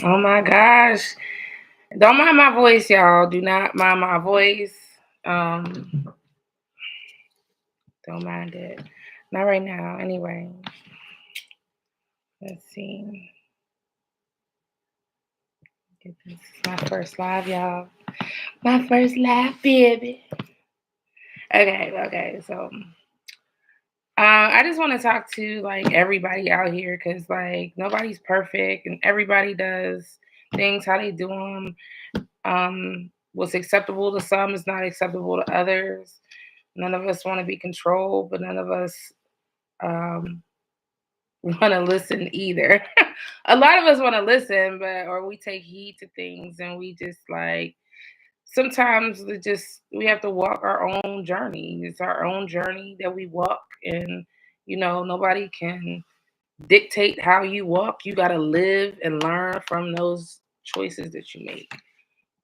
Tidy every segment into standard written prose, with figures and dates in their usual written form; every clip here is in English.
Oh my gosh. Don't mind my voice, y'all. Do not mind my voice. Um, don't mind it. Not right now. Anyway, let's see. This is my first live, y'all. My first live, baby. Okay. So, I just want to talk to like everybody out here because like nobody's perfect and everybody does things how they do them. What's acceptable to some is not acceptable to others. None of us want to be controlled, but none of us um, want to listen either. A lot of us want to listen, but or we take heed to things and we just like sometimes we have to walk our own journey. It's our own journey that we walk, and nobody can dictate how you walk. You got to live and learn from those choices that you make.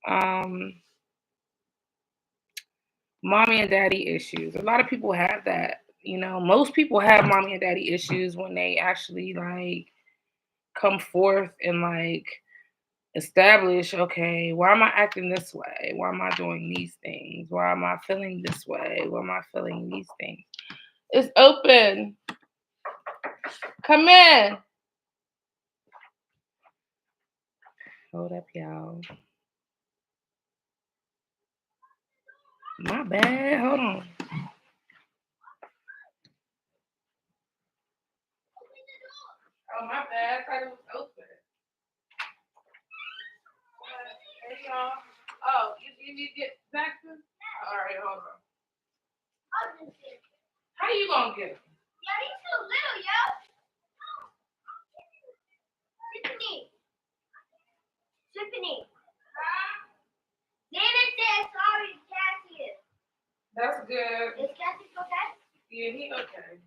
Um, Mommy and daddy issues. A lot of people have that. Most people have mommy and daddy issues when they actually like come forth and like establish, okay, why am I acting this way? Why am I doing these things? Why am I feeling this way? Why am I feeling these things? It's open. Come in. Hold up, y'all. My bad. Hold on. Oh, my bad. I thought it was open. Hey, y'all. Oh, you need to get back to? All right, hold on. How you gonna get it? Yeah, he's too little, yo. Tiffany. Nana said sorry, Cassie. That's good. Is Cassie okay? Yeah, he okay.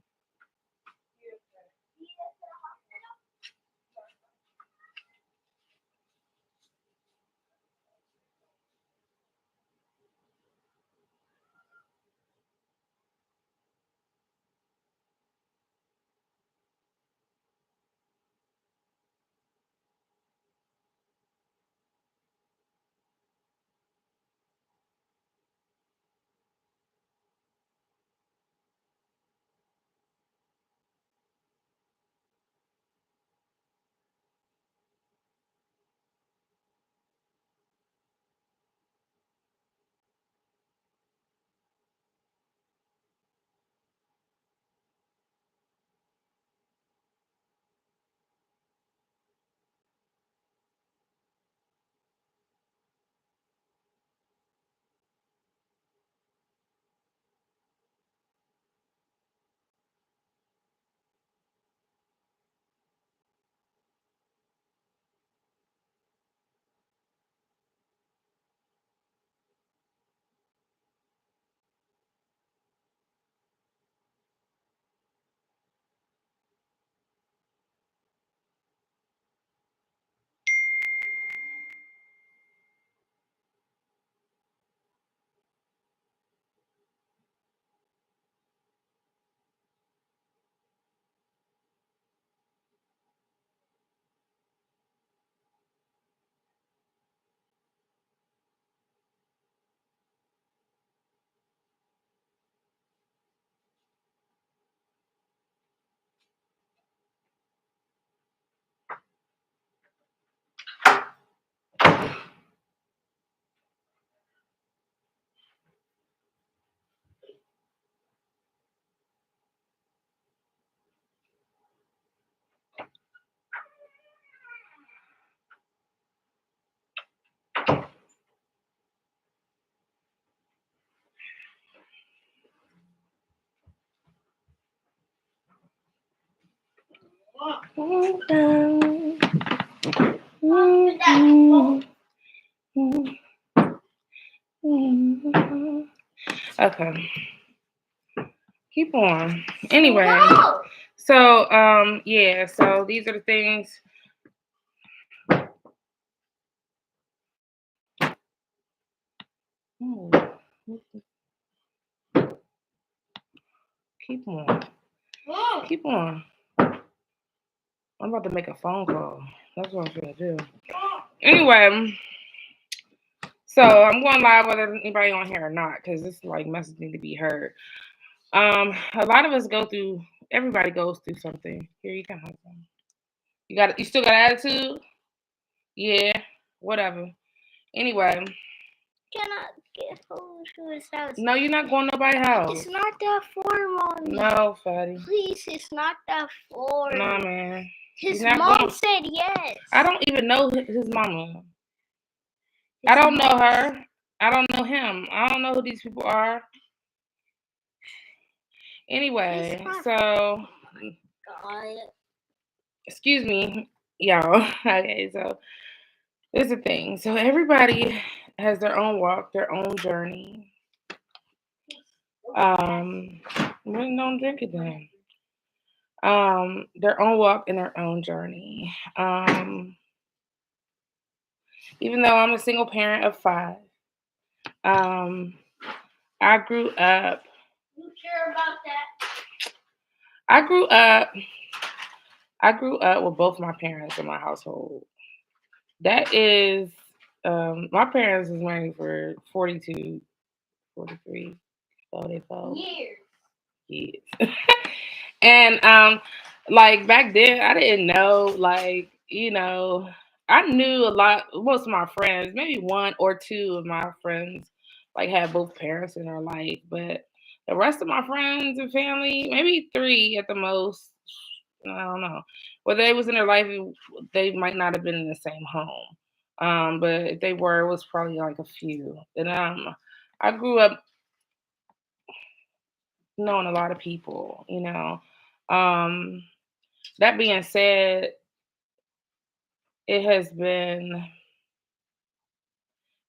Okay. Keep on. Anyway. So yeah, so these are the things. Oh, keep on. Keep on. I'm about to make a phone call. That's what I'm gonna do. Anyway, so I'm going live whether anybody on here or not, because this like message need to be heard. A lot of us go through. Everybody goes through something. Here you can have some. You still got attitude? Yeah, whatever. Anyway, Cannot get home to his house. no, you're not going to nobody's house. It's not that far, Mommy. No, Fatty. Please, it's not that far. Nah, man. His You're not mom going- said yes. I don't even know his mama. I don't know her. I don't know him. I don't know who these people are. Anyway, so God. excuse me, y'all. Okay, so here's the thing. So everybody has their own walk, their own journey. Well, don't drink it then. Their own walk and their own journey. Even though I'm a single parent of 5, I grew up. You care about that? I grew up with both my parents in my household. That is, my parents was married for 42, 43, 44 years. And like back then, I didn't know, like, I knew a lot, most of my friends, maybe 1 or 2 of my friends, like, had both parents in their life, but the rest of my friends and family, maybe 3 at the most, I don't know. Well, they was in their life, they might not have been in the same home. But if they were, it was probably like a few. And I grew up knowing a lot of people. Um, that being said, it has been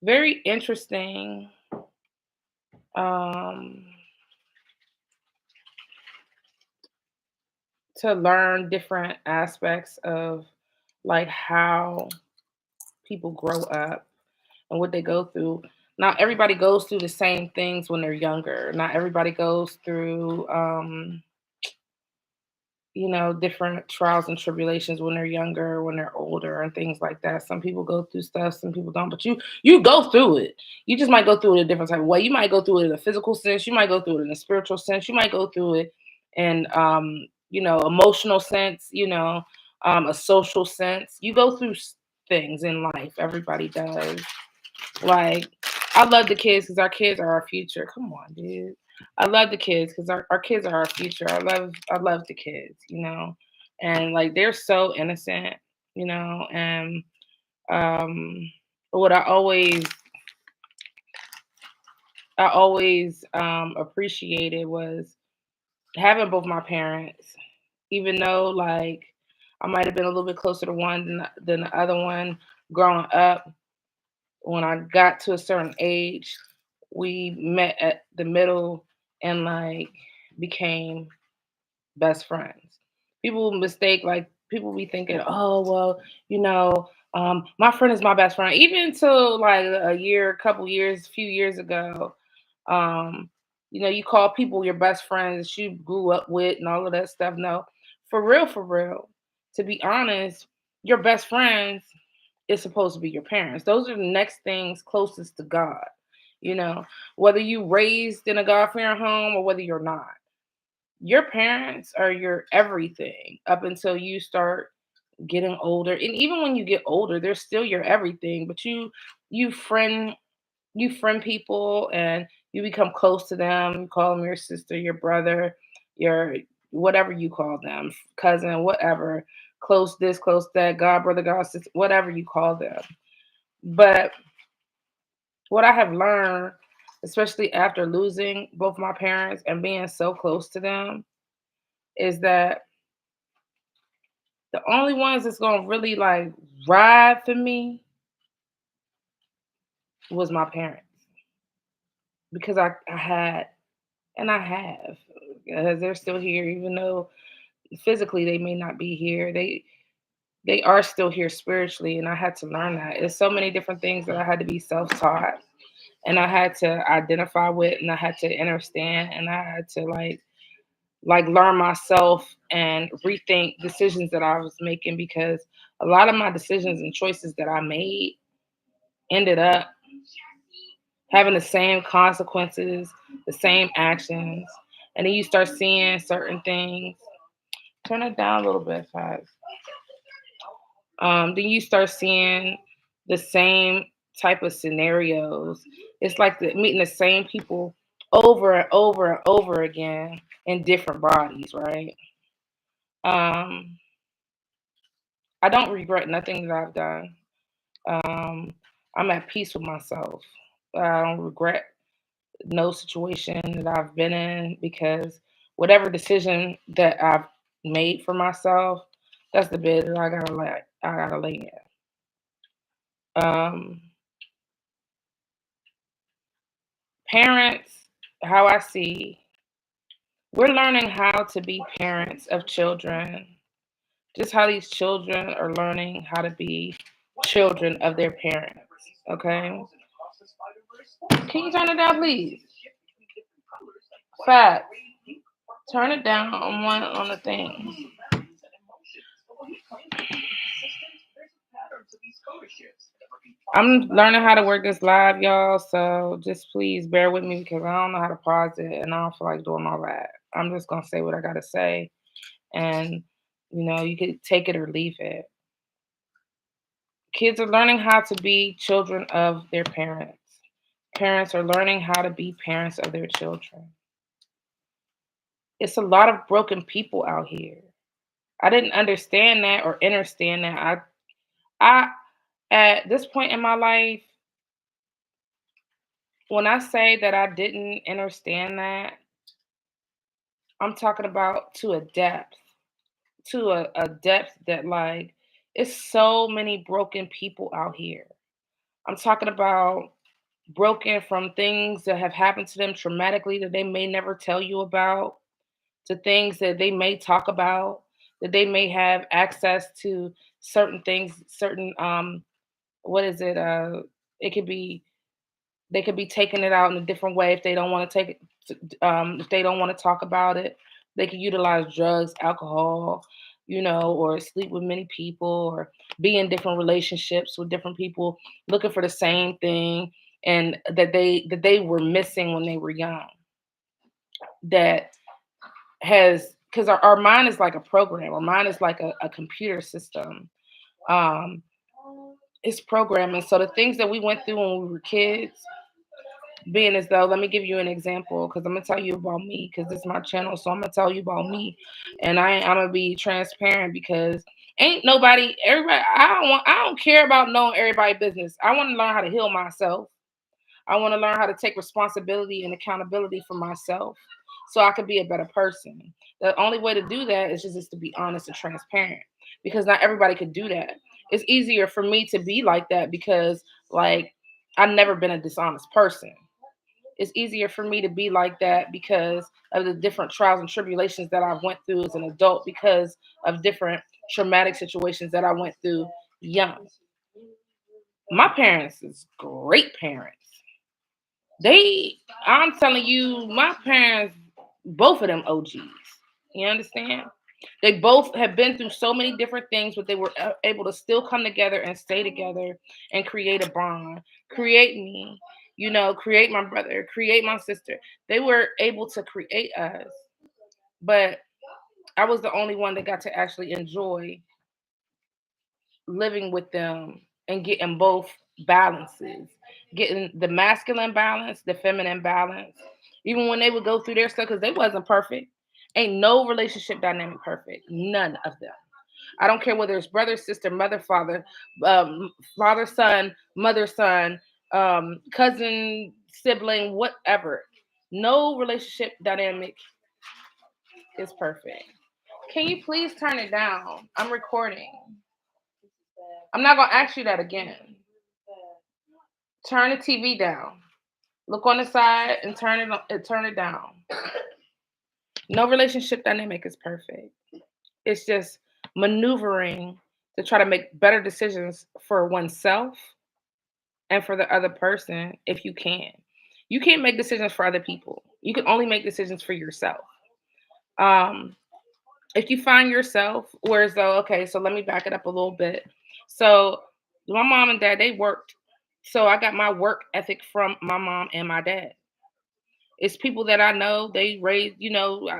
very interesting to learn different aspects of like how people grow up and what they go through. Not everybody goes through the same things when they're younger. Not everybody goes through different trials and tribulations when they're younger, when they're older, and things like that. Some people go through stuff, some people don't. But you go through it. You just might go through it a different type of way. You might go through it in a physical sense. You might go through it in a spiritual sense. You might go through it in emotional sense. A social sense. You go through things in life. Everybody does. Like, I love the kids because our kids are our future. Come on, dude. I love the kids because our kids are our future. I love the kids. And like they're so innocent. And what I always appreciated was having both my parents, even though like I might have been a little bit closer to one than the other one growing up. When I got to a certain age, we met at the middle and like became best friends. People be thinking, oh well, my friend is my best friend. Even until like a few years ago, you call people your best friends that you grew up with and all of that stuff. No, for real. To be honest, your best friends is supposed to be your parents. Those are the next things closest to God. Whether you raised in a God-fearing home or whether you're not, your parents are your everything up until you start getting older. And even when you get older, they're still your everything. But you friend people and you become close to them. You call them your sister, your brother, your whatever you call them, cousin, whatever, close this, close that, God brother, God sister, whatever you call them. But what I have learned, especially after losing both my parents and being so close to them, is that the only ones that's gonna really like ride for me was my parents. Because I had and I have, because they're still here, even though physically they may not be here. They are still here spiritually, and I had to learn that. There's so many different things that I had to be self-taught, and I had to identify with, and I had to understand, and I had to like like learn myself and rethink decisions that I was making, because a lot of my decisions and choices that I made ended up having the same consequences, the same actions. And then you start seeing certain things. Turn it down a little bit fast. Then you start seeing the same type of scenarios. It's like meeting the same people over and over and over again in different bodies, right? Um, I don't regret nothing that I've done. Um, I'm at peace with myself. I don't regret no situation that I've been in, because whatever decision that I've made for myself, that's the bed that I gotta lay in. Parents, how I see, we're learning how to be parents of children, just how these children are learning how to be children of their parents. Okay, can you turn it down, please? Fat, turn it down on the thing. I'm learning how to work this live, y'all. So just please bear with me, because I don't know how to pause it, and I don't feel like doing all that. I'm just gonna say what I gotta say, and you could take it or leave it. Kids are learning how to be children of their parents. Parents are learning how to be parents of their children. It's a lot of broken people out here. I didn't understand that or understand that. I at this point in my life, when I say that I didn't understand that, I'm talking about to a depth that, like, it's so many broken people out here. I'm talking about broken from things that have happened to them traumatically that they may never tell you about, to things that they may talk about, that they may have access to certain things, certain what is it? It could be they could be taking it out in a different way if they don't want to take it. If they don't want to talk about it, they could utilize drugs, alcohol, or sleep with many people, or be in different relationships with different people, looking for the same thing, and that they were missing when they were young. That has Because our mind is like a program. Our mind is like a computer system. Um, it's programming. So the things that we went through when we were kids, being as though, let me give you an example, because I'm gonna tell you about me, because this is my channel, so I'm gonna tell you about me, and I'm gonna be transparent, because ain't nobody, everybody. I don't care about knowing everybody's business. I want to learn how to heal myself. I want to learn how to take responsibility and accountability for myself, so I could be a better person. The only way to do that is to be honest and transparent, because not everybody could do that. It's easier for me to be like that because, like, I've never been a dishonest person. It's easier for me to be like that because of the different trials and tribulations that I went through as an adult, because of different traumatic situations that I went through young. My parents is great parents. They, I'm telling you, my parents, both of them OGs. You understand? They both have been through so many different things, but they were able to still come together and stay together and create a bond, create me, create my brother, create my sister. They were able to create us, but I was the only one that got to actually enjoy living with them and getting both balances, getting the masculine balance, the feminine balance. Even when they would go through their stuff, because they wasn't perfect. Ain't no relationship dynamic perfect. None of them. I don't care whether it's brother, sister, mother, father, father, son, mother, son, cousin, sibling, whatever. No relationship dynamic is perfect. Can you please turn it down? I'm recording. I'm not gonna ask you that again. Turn the TV down. Look on the side and turn it down. No relationship dynamic is perfect. It's just maneuvering to try to make better decisions for oneself and for the other person if you can. You can't make decisions for other people. You can only make decisions for yourself. Um, if you find yourself, whereas though, okay, so let me back it up a little bit. So my mom and dad, they worked. So I got my work ethic from my mom and my dad. It's people that I know, they raised,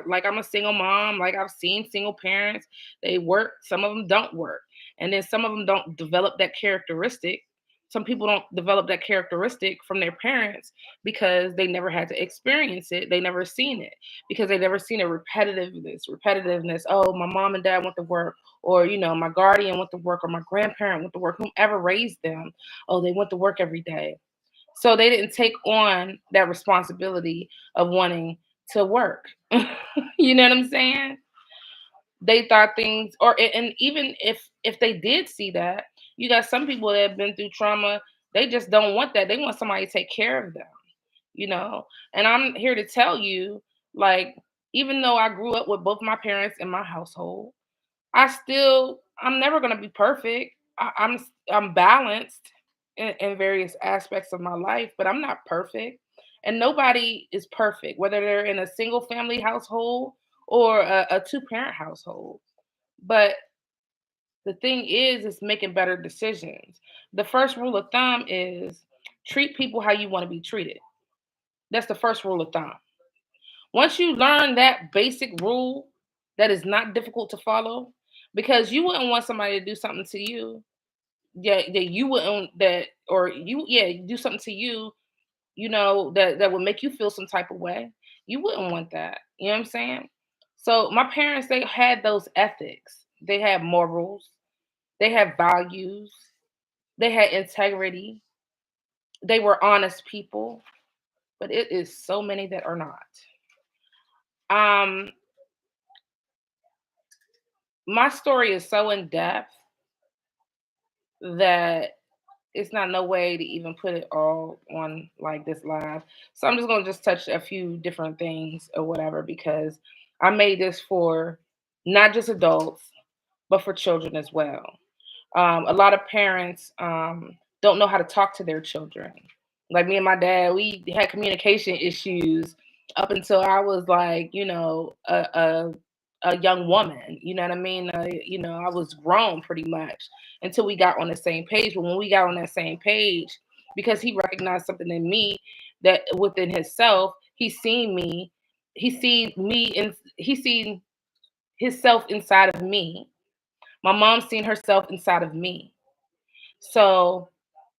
like I'm a single mom, like I've seen single parents, they work, some of them don't work. And then some of them don't develop that characteristic. Some people don't develop that characteristic from their parents because they never had to experience it. They never seen it because they never seen a repetitiveness. Oh, my mom and dad went to work, or my guardian went to work, or my grandparent went to work, whomever raised them. Oh, they went to work every day, so they didn't take on that responsibility of wanting to work. You know what I'm saying? They thought things, and even if they did see that, you got some people that have been through trauma, they just don't want that. They want somebody to take care of them, you know. And I'm here to tell you, like, even though I grew up with both my parents in my household, I'm never gonna be perfect. I'm balanced in various aspects of my life, but I'm not perfect. And nobody is perfect, whether they're in a single family household or a two parent household. But the thing is making better decisions. The first rule of thumb is treat people how you want to be treated. That's the first rule of thumb. Once you learn that basic rule that is not difficult to follow, because you wouldn't want somebody to do something to you, yeah, that you wouldn't that or you yeah, do something to you, that would make you feel some type of way. You wouldn't want that. You know what I'm saying? So my parents, they had those ethics. They had morals, they had values, they had integrity, they were honest people, but it is so many that are not. Um my story is so in depth that it's not no way to even put it all on like this live. So I'm just gonna just touch a few different things or whatever, because I made this for not just adults but for children as well. A lot of parents don't know how to talk to their children. Like me and my dad, we had communication issues up until I was like, a young woman. You know what I mean? I was grown pretty much until we got on the same page. But when we got on that same page, because he recognized something in me that within himself, he seen himself inside of me. My mom seen herself inside of me. So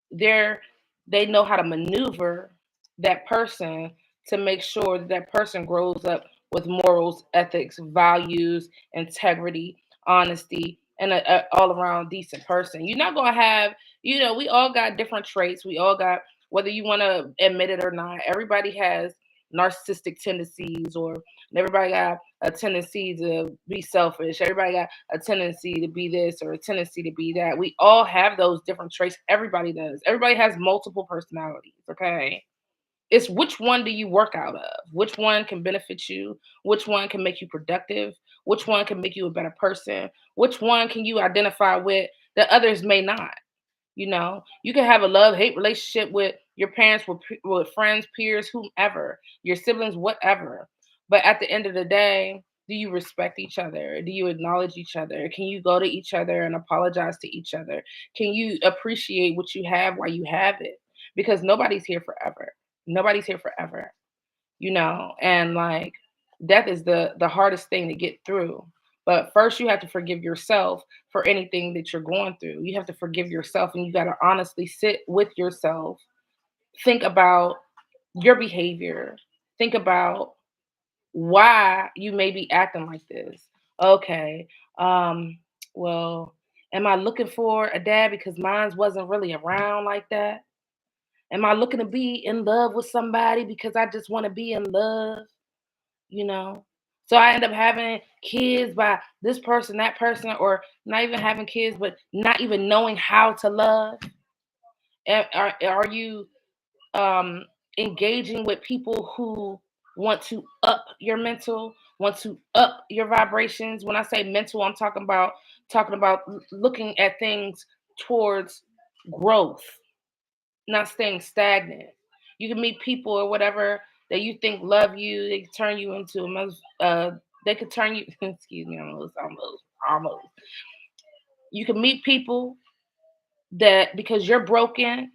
they're they know how to maneuver that person to make sure that that person grows up with morals, ethics, values, integrity, honesty, and a all around decent person. You're not gonna have, we all got different traits. We all got, whether you want to admit it or not, everybody has narcissistic tendencies, or everybody got a tendency to be selfish. Everybody got a tendency to be this or a tendency to be that. We all have those different traits. Everybody does. Everybody has multiple personalities. Okay. It's which one do you work out of? Which one can benefit you? Which one can make you productive? Which one can make you a better person? Which one can you identify with that others may not? You can have a love hate relationship with your parents, with friends, peers, whomever, your siblings, whatever. But at the end of the day, do you respect each other? Do you acknowledge each other? Can you go to each other and apologize to each other? Can you appreciate what you have while you have it? Because nobody's here forever. Nobody's here forever, and like death is the hardest thing to get through. But first you have to forgive yourself for anything that you're going through. You have to forgive yourself, and you got to honestly sit with yourself, think about your behavior, think about why you may be acting like this. Okay, well, am I looking for a dad because mine wasn't really around like that? Am I looking to be in love with somebody because I just want to be in love? you know. So I end up having kids by this person, that person, or not even having kids, but not even knowing how to love. Are you um, engaging with people who want to up your mental, want to up your vibrations? When I say mental, I'm talking about looking at things towards growth, not staying stagnant. You can meet people or whatever that you think love you, they turn you into They could turn you. Excuse me, almost. You can meet people that because you're broken,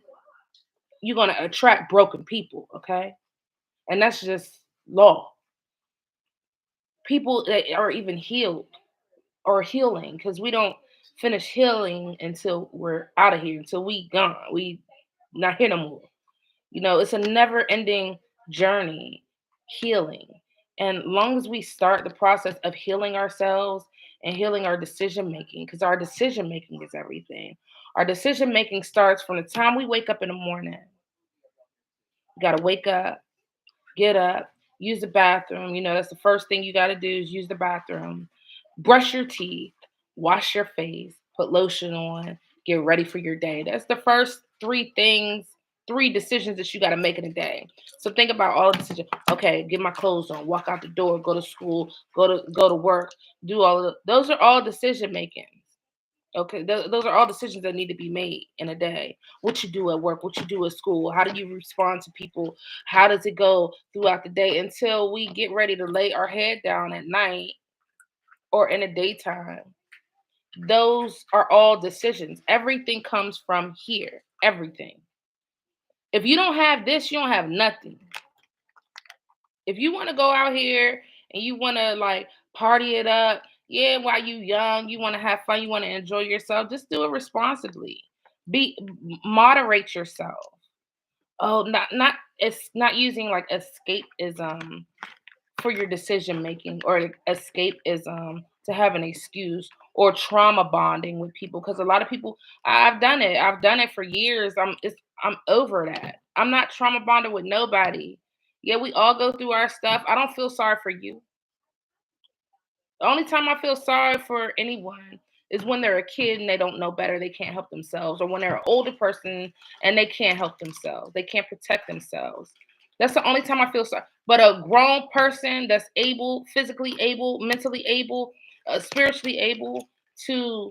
you're gonna attract broken people. Okay, and that's just law. People that are even healed or healing, because we don't finish healing until we're out of here, until we gone. We not here no more. It's a never ending journey, healing. And long as we start the process of healing ourselves and healing our decision making, because our decision making is everything. Our decision making starts from the time we wake up in the morning. You got to wake up, get up, use the bathroom. That's the first thing you got to do is use the bathroom. Brush your teeth, wash your face, put lotion on, get ready for your day. That's the first three things, three decisions that you got to make in a day. So think about all the decisions. Okay, get my clothes on, walk out the door, go to school, go to work, do all of those are all decision making. Okay, those are all decisions that need to be made in a day. What you do at work, what you do at school, how do you respond to people, how does it go throughout the day until we get ready to lay our head down at night or in the daytime. Those are all decisions. Everything comes from here. Everything. If you don't have this, you don't have nothing. If you want to go out here and you want to like party it up, yeah, while you young, you want to have fun, you want to enjoy yourself, just do it responsibly. Be Moderate yourself. Oh, not it's not using like escapism for your decision making or escapism to have an excuse or trauma bonding with people because a lot of people I've done it. I've done it for years. I'm over that. I'm not trauma bonded with nobody. Yeah, we all go through our stuff. I don't feel sorry for you. The only time I feel sorry for anyone is when they're a kid and they don't know better, they can't help themselves, or when they're an older person and they can't help themselves, they can't protect themselves. That's the only time I feel sorry. But a grown person that's able, physically able, mentally able, spiritually able to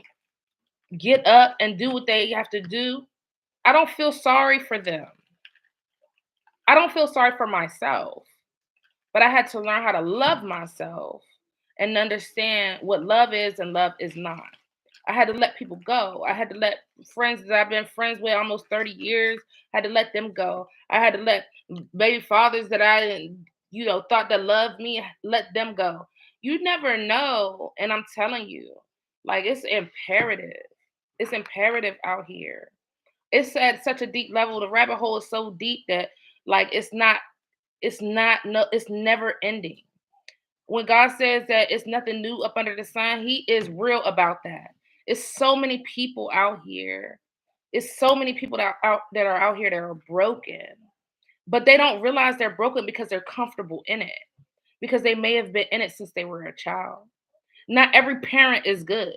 get up and do what they have to do, I don't feel sorry for them. I don't feel sorry for myself. But I had to learn how to love myself and understand what love is and love is not. I had to let people go. I had to let friends that I've been friends with almost 30 years, I had to let them go. I had to let baby fathers that I didn't, thought that loved me, let them go. You never know. And I'm telling you, like it's imperative. It's imperative out here. It's at such a deep level. The rabbit hole is so deep that like it's not no it's never ending. When God says that it's nothing new up under the sun, he is real about that. It's so many people out here. It's so many people that are out here that are broken. But they don't realize they're broken because they're comfortable in it. Because they may have been in it since they were a child. Not every parent is good.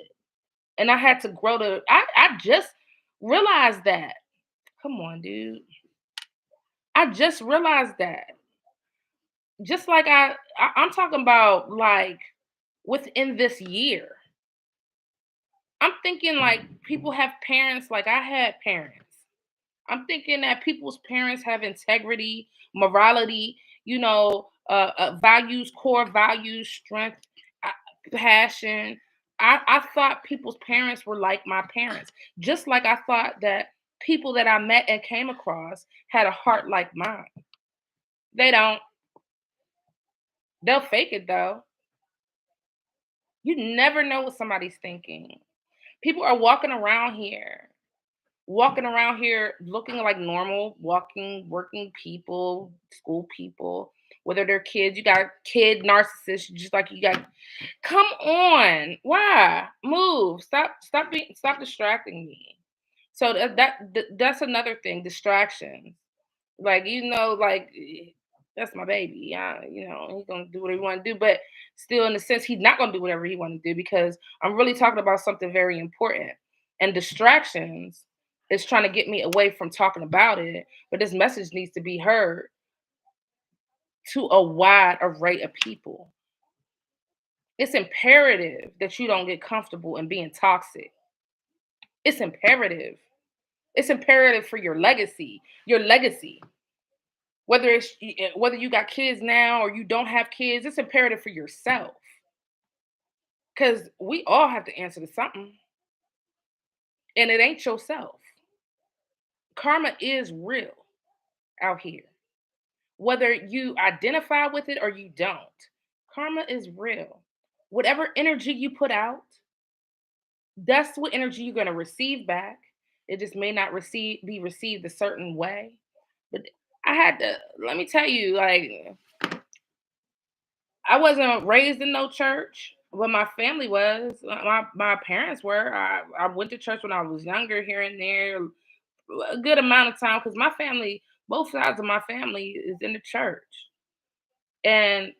And I had to grow to I just realized that. Come on, dude. I just realized that. Just like I'm talking about like within this year. I'm thinking like people have parents like I had parents. I'm thinking that people's parents have integrity, morality, values, core values, strength, uh, passion. I thought people's parents were like my parents, just like I thought that people that I met and came across had a heart like mine. They don't. They'll fake it though. You never know what somebody's thinking. People are walking around here looking like normal, walking, working people, school people, whether they're kids. You got kid narcissists, just like you got. Come on, why move? Stop distracting me. So that's another thing, distractions. Like like that's my baby. Yeah, he's gonna do what he want to do, but still, in a sense, he's not gonna do whatever he want to do because I'm really talking about something very important. And distractions is trying to get me away from talking about it. But this message needs to be heard to a wide array of people. It's imperative that you don't get comfortable in being toxic. It's imperative. It's imperative for your legacy. Your legacy. Whether you got kids now or you don't have kids, it's imperative for yourself. Because we all have to answer to something, and it ain't yourself. Karma is real out here. Whether you identify with it or you don't, karma is real. Whatever energy you put out, that's what energy you're going to receive back. It just may not be received a certain way. But I had to, let me tell you, like, I wasn't raised in no church, but my family was. My parents were. I went to church when I was younger, here and there, a good amount of time, because my family, both sides of my family, is in the church, and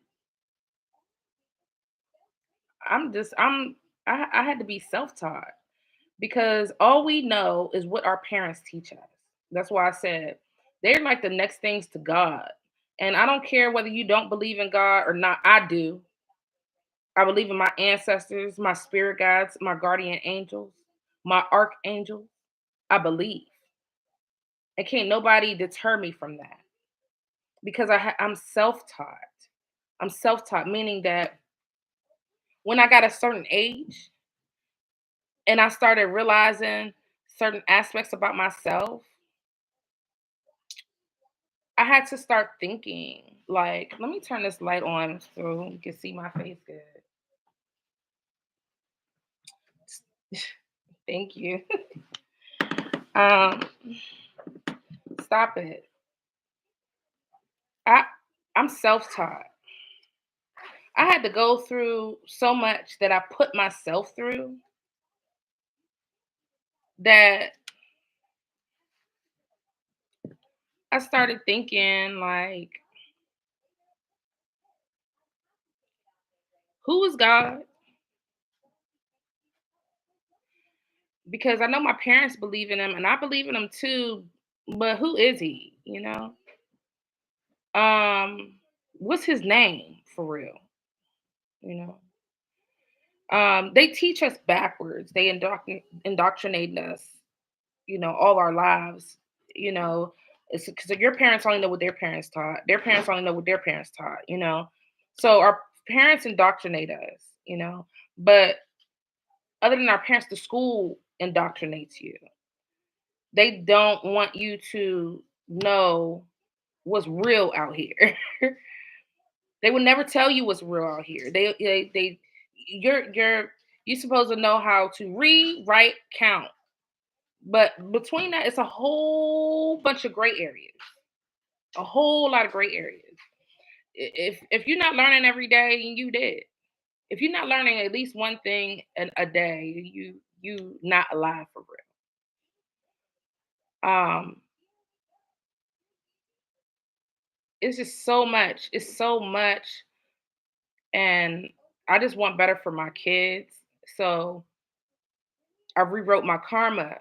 I'm just I'm I had to be self taught, because all we know is what our parents teach us. That's why I said they're like the next things to God. And I don't care whether you don't believe in God or not. I do. I believe in my ancestors, my spirit guides, my guardian angels, my archangels. I believe. And can't nobody deter me from that, because I'm self taught. I'm self taught, meaning that when I got a certain age and I started realizing certain aspects about myself, I had to start thinking, like, let me turn this light on so you can see my face good. Thank you. um, Stop it. I I'm self-taught. I had to go through so much that I put myself through, that I started thinking, like, who is God? Because I know my parents believe in him and I believe in him too, but who is he, you know? What's his name for real, you know? They teach us backwards. They indoctrinate us, all our lives. You know, it's because your parents only know what their parents taught. Their parents only know what their parents taught. So our parents indoctrinate us. But other than our parents, the school indoctrinates you. They don't want you to know what's real out here. They would never tell you what's real out here. You're supposed to know how to read, write, count. But between that, it's a whole bunch of gray areas. A whole lot of gray areas. If you're not learning every day, you did. If you're not learning at least one thing a day, you not alive for real. It's just so much. It's so much, and I just want better for my kids. So I rewrote my karma.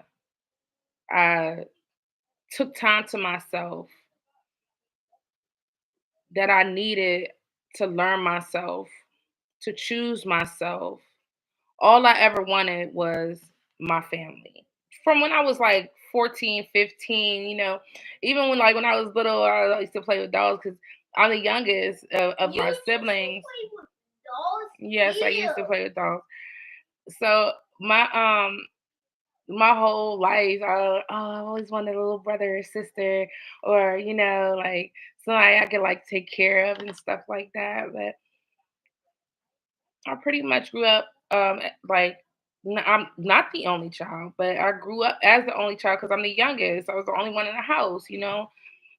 I took time to myself that I needed to learn myself, to choose myself. All I ever wanted was my family. From when I was like 14, 15, even when I was little, I used to play with dolls because I'm the youngest of You my used to siblings. play with dolls? Yes, I used to Ew. play with dolls. So my whole life, I always wanted a little brother or sister, or like somebody I could like take care of and stuff like that. But I pretty much grew up like I'm not the only child, but I grew up as the only child because I'm the youngest. I was the only one in the house.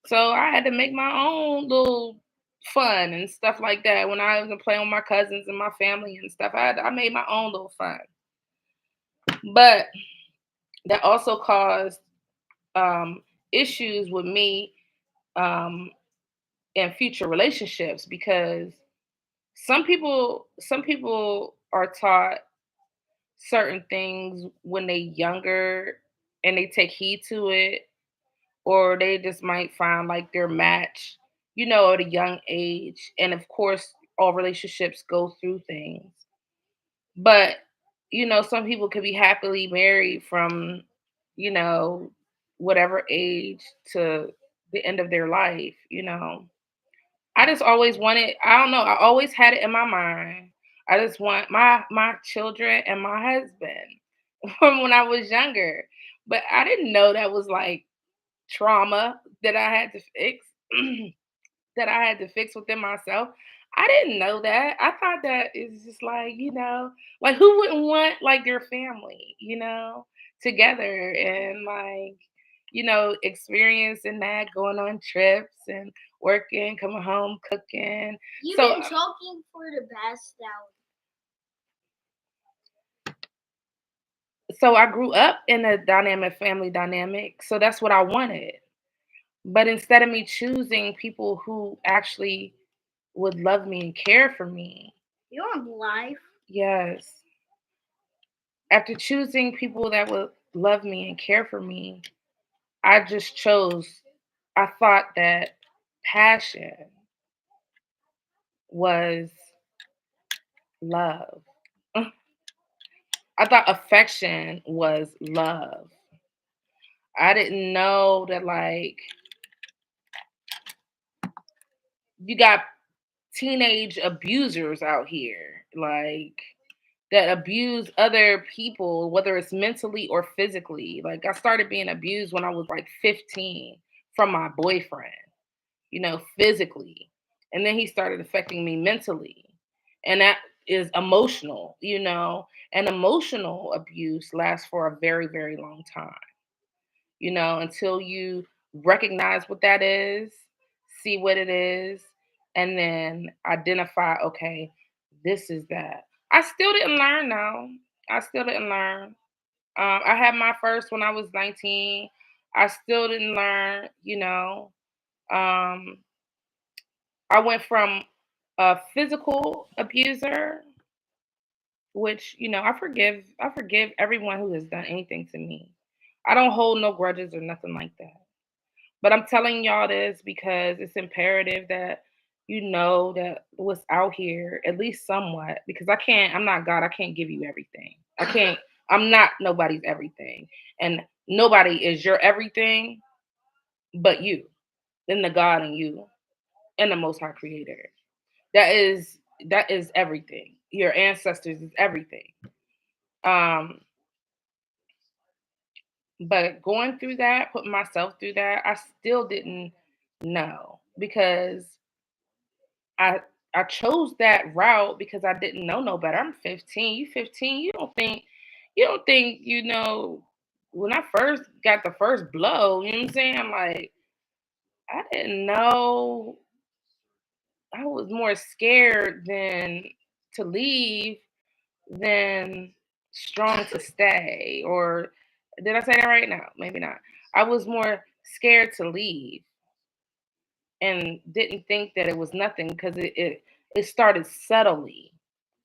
So I had to make my own little fun and stuff like that. When I was playing with my cousins and my family and stuff, I made my own little fun. But that also caused issues with me um, in future relationships, because some people are taught certain things when they younger and they take heed to it, or they just might find like their match at a young age. And of course all relationships go through things, but some people could be happily married from you know whatever age to the end of their life. I just always wanted, I don't know, I always had it in my mind. I just want my children and my husband from when I was younger. But I didn't know that was like trauma that I had to fix. That I had to fix within myself. I didn't know that. I thought that it's just like, like who wouldn't want like their family, together and like, experiencing that, going on trips and working, coming home, cooking. You've So been talking for the past hour. so I grew up in a dynamic family dynamic. So that's what I wanted. But instead of me choosing people who actually would love me and care for me, You're on life. yes. After choosing people that would love me and care for me, I just chose, I thought that passion was love. I thought affection was love. I didn't know that, like, you got teenage abusers out here, like, that abuse other people, whether it's mentally or physically. Like, I started being abused when I was like 15 from my boyfriend, physically. And then he started affecting me mentally. And that is emotional, and emotional abuse lasts for a very, very long time, until you recognize what that is, see what it is, and then identify, okay, this is that. I still didn't learn though. I still didn't learn. I had my first when I was 19. I still didn't learn, Um, I went from a physical abuser, which, I forgive everyone who has done anything to me. I don't hold no grudges or nothing like that. But I'm telling y'all this because it's imperative that you know that what's out here, at least somewhat, because I'm not God, I can't give you everything. I'm not nobody's everything. And nobody is your everything but you, and the God in you, and the most high creator. That is everything. Your ancestors is everything. Um, but going through that, putting myself through that, I still didn't know because I I chose that route because I didn't know no better. I'm 15. You 15. You don't think when I first got the first blow, you know what I'm saying? I'm like, I didn't know. I was more scared than to leave than strong to stay. Or did I say that right now? Maybe not. I was more scared to leave and didn't think that it was nothing because it started subtly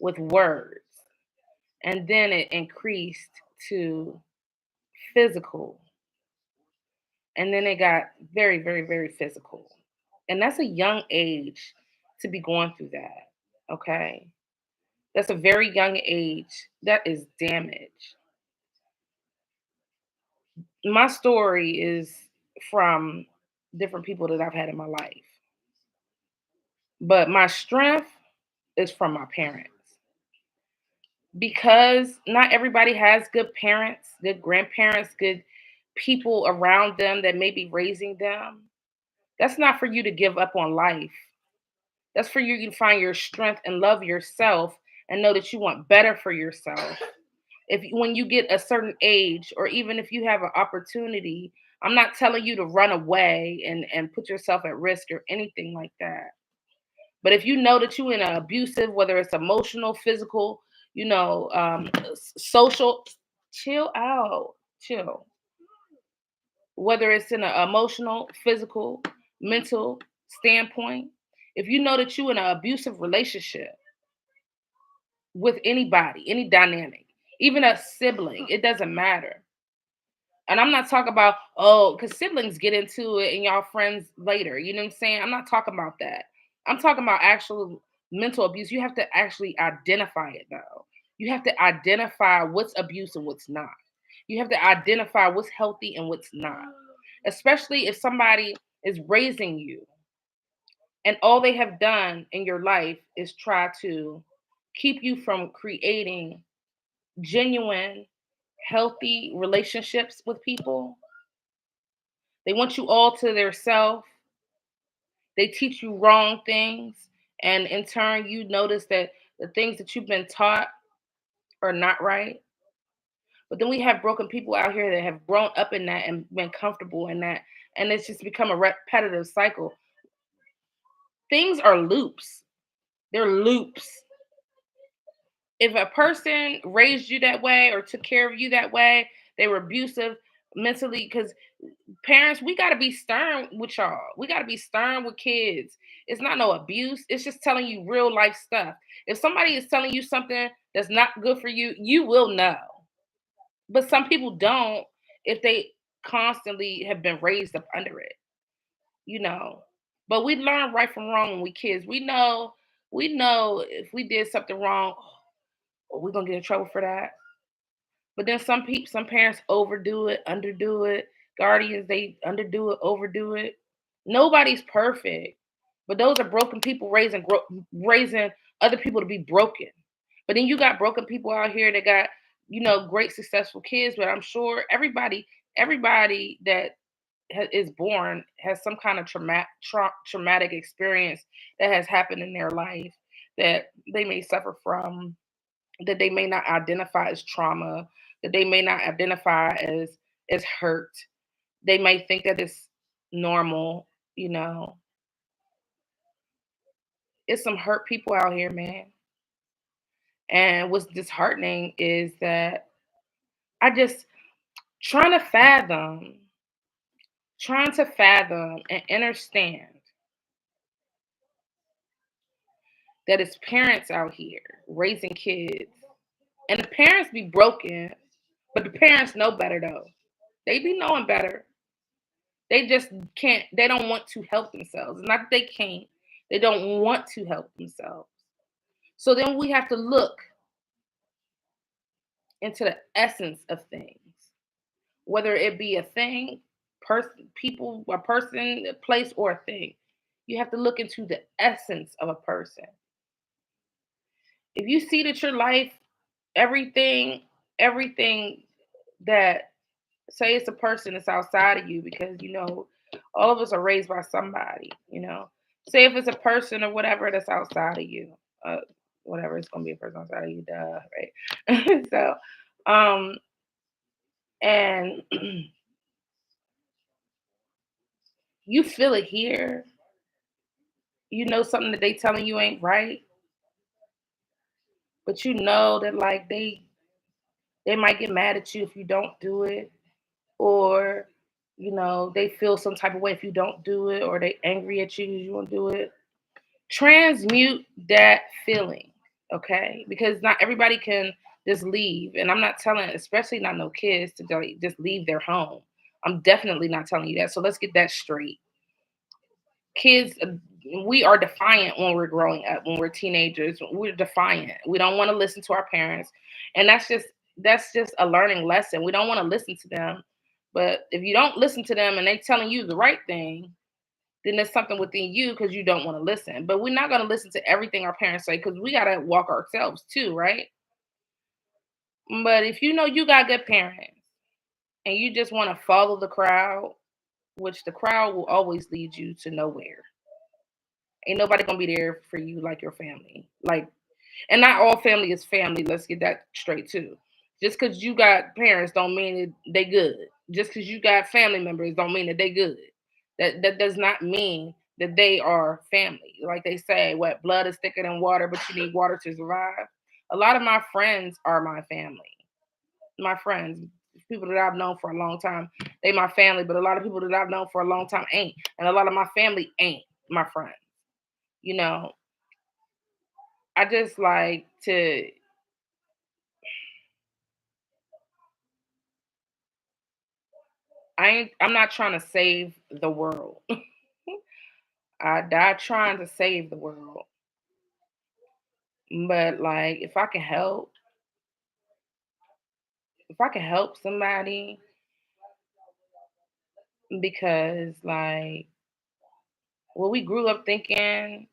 with words, and then it increased to physical, and then it got very, very, very physical. And that's a young age to be going through that. Okay, that's a very young age. That is damage. My story is from different people that I've had in my life, but my strength is from my parents, because not everybody has good parents, good grandparents, good people around them that may be raising them. That's not for you to give up on life. That's for you to find your strength and love yourself and know that you want better for yourself. When you get a certain age, or even if you have an opportunity, I'm not telling you to run away and put yourself at risk or anything like that. But if you know that you're in an abusive, whether it's emotional, physical, social, chill out, chill. Whether it's in an emotional, physical, mental standpoint, if you know that you're in an abusive relationship with anybody, any dynamic, even a sibling, it doesn't matter. And I'm not talking about, oh, because siblings get into it and y'all friends later. You know what I'm saying? I'm not talking about that. I'm talking about actual mental abuse. You have to actually identify it, though. You have to identify what's abuse and what's not. You have to identify what's healthy and what's not. Especially if somebody is raising you and all they have done in your life is try to keep you from creating genuine, healthy relationships with people. They want you all to their self. They teach you wrong things. And in turn, you notice that the things that you've been taught are not right. But then we have broken people out here that have grown up in that and been comfortable in that. And it's just become a repetitive cycle. Things are loops. They're loops. If a person raised you that way or took care of you that way, they were abusive mentally, because parents, we got to be stern with y'all. We got to be stern with kids. It's not no abuse. It's just telling you real life stuff. If somebody is telling you something that's not good for you, you will know. But some people don't if they constantly have been raised up under it, you know. But we learn right from wrong when we kids. We know if we did something wrong, oh, we're gonna get in trouble for that. But then some parents overdo it, underdo it. Guardians, they underdo it, overdo it. Nobody's perfect, but those are broken people raising other people to be broken. But then you got broken people out here that got, great successful kids. But I'm sure everybody that is born has some kind of traumatic experience that has happened in their life that they may suffer from, that they may not identify as trauma, that they may not identify as hurt. They may think that it's normal, you know. It's some hurt people out here, man. And what's disheartening is that I just trying to fathom and understand that it's parents out here raising kids. And the parents be broken, but the parents know better though. They be knowing better. They just can't, they don't want to help themselves. Not that they can't, they don't want to help themselves. So then we have to look into the essence of things, whether it be a thing, person, people, a person, a place, or a thing. You have to look into the essence of a person. If you see that your life, everything that, say it's a person that's outside of you, because all of us are raised by somebody. Say if it's a person or whatever that's outside of you, uh whatever, it's gonna be a person outside of you, duh, right? So um and you feel it here, something that they telling you ain't right, but you know that, like, they might get mad at you if you don't do it, or they feel some type of way if you don't do it, or they angry at you because you won't do it. Transmute that feeling, okay? Because not everybody can just leave. And I'm not telling, especially not no kids, to just leave their home. I'm definitely not telling you that. So let's get that straight. Kids, we are defiant when we're growing up, when we're teenagers. We're defiant. We don't want to listen to our parents. And that's just a learning lesson. We don't want to listen to them. But if you don't listen to them and they telling you the right thing, then there's something within you because you don't want to listen. But we're not going to listen to everything our parents say because we got to walk ourselves too, right? But if you know you got good parents and you just want to follow the crowd, which the crowd will always lead you to nowhere. Ain't nobody gonna be there for you like your family. Like, and not all family is family. Let's get that straight too. Just because you got parents don't mean that they good. Just because you got family members don't mean that they good. That does not mean that they are family. Like they say, what, blood is thicker than water, but you need water to survive. A lot of my friends are my family. My friends, people that I've known for a long time, they my family. But a lot of people that I've known for a long time ain't, and a lot of my family ain't my friends. You know, I just like to. I'm not trying to save the world. I died trying to save the world. But like, if I can help somebody, because like what we grew up thinking,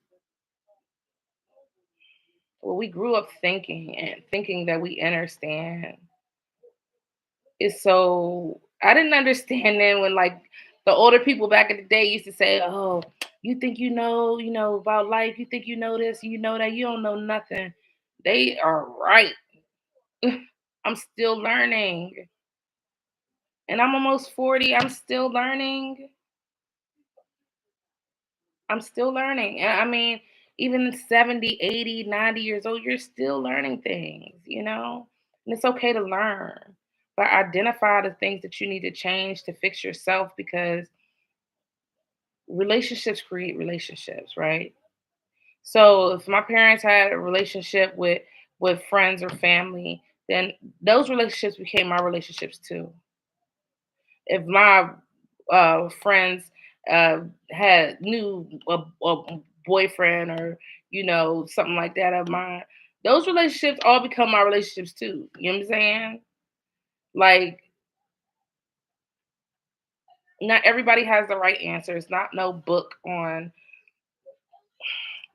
Well, we grew up thinking and thinking that we understand is so. I didn't understand then when like the older people back in the day used to say, "Oh, you think you know about life. You think you know this, you know that. You don't know nothing." They are right. I'm still learning, and I'm almost 40. I'm still learning. I'm still learning. And I mean, even 70, 80, 90 years old, you're still learning things, you know? And it's okay to learn. But identify the things that you need to change to fix yourself because relationships create relationships, right? So if my parents had a relationship with friends or family, then those relationships became my relationships too. If my friends had knew a boyfriend or something like that of mine, those relationships all become my relationships too. You know what I'm saying? Like, not everybody has the right answer. It's not no book on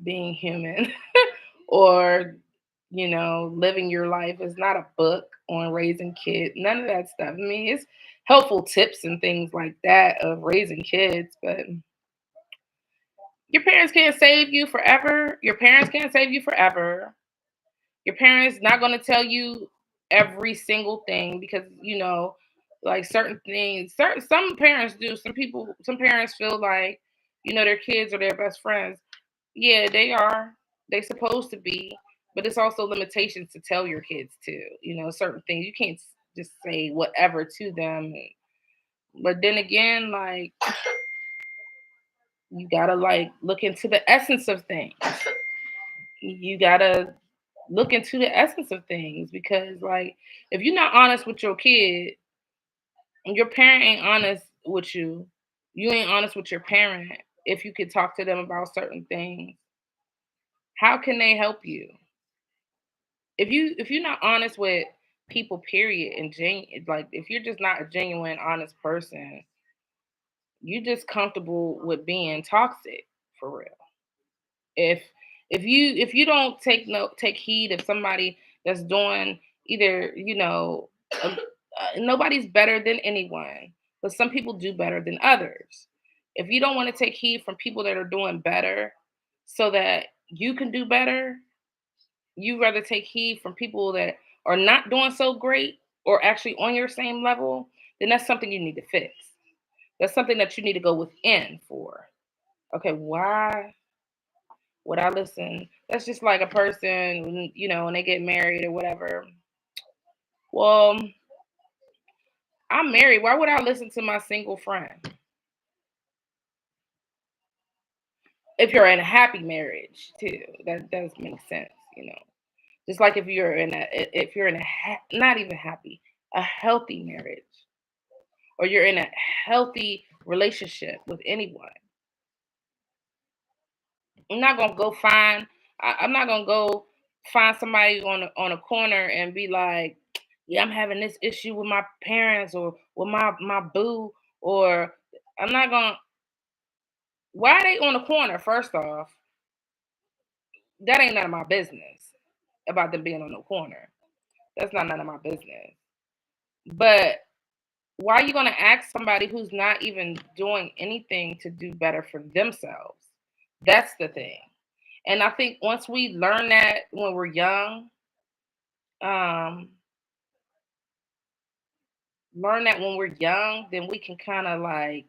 being human or living your life. It's not a book on raising kids. None of that stuff. I mean, it's helpful tips and things like that of raising kids, but your parents can't save you forever. Your parents can't save you forever. Your parents not going to tell you every single thing because like certain things. Some parents do. Some parents feel like their kids are their best friends. Yeah, they are. They supposed to be, but it's also limitations to tell your kids to. Certain things you can't just say whatever to them. But then again, like you gotta like look into the essence of things. You gotta look into the essence of things because like if you're not honest with your kid and your parent ain't honest with you, you ain't honest with your parent. If you could talk to them about certain things, how can they help you? If you're not honest with people, period, and like if you're just not a genuine, honest person, you're just comfortable with being toxic for real. if if you don't take heed of somebody that's doing either nobody's better than anyone, but some people do better than others. If you don't want to take heed from people that are doing better so that you can do better, you rather take heed from people that are not doing so great or actually on your same level, then that's something you need to fix. That's something that you need to go within for. Okay, why would I listen? That's just like a person, when they get married or whatever. Well, I'm married. Why would I listen to my single friend? If you're in a happy marriage, too, that does make sense. Just like if you're in not even happy, a healthy marriage, or you're in a healthy relationship with anyone. I'm not gonna go find. I'm not gonna go find somebody on a corner and be like, "Yeah, I'm having this issue with my parents or with my boo," or I'm not gonna. Why are they on the corner? First off, that ain't none of my business about them being on the corner. That's not none of my business. But why are you gonna ask somebody who's not even doing anything to do better for themselves? That's the thing. And I think once we learn that when we're young, um, then we can kind of like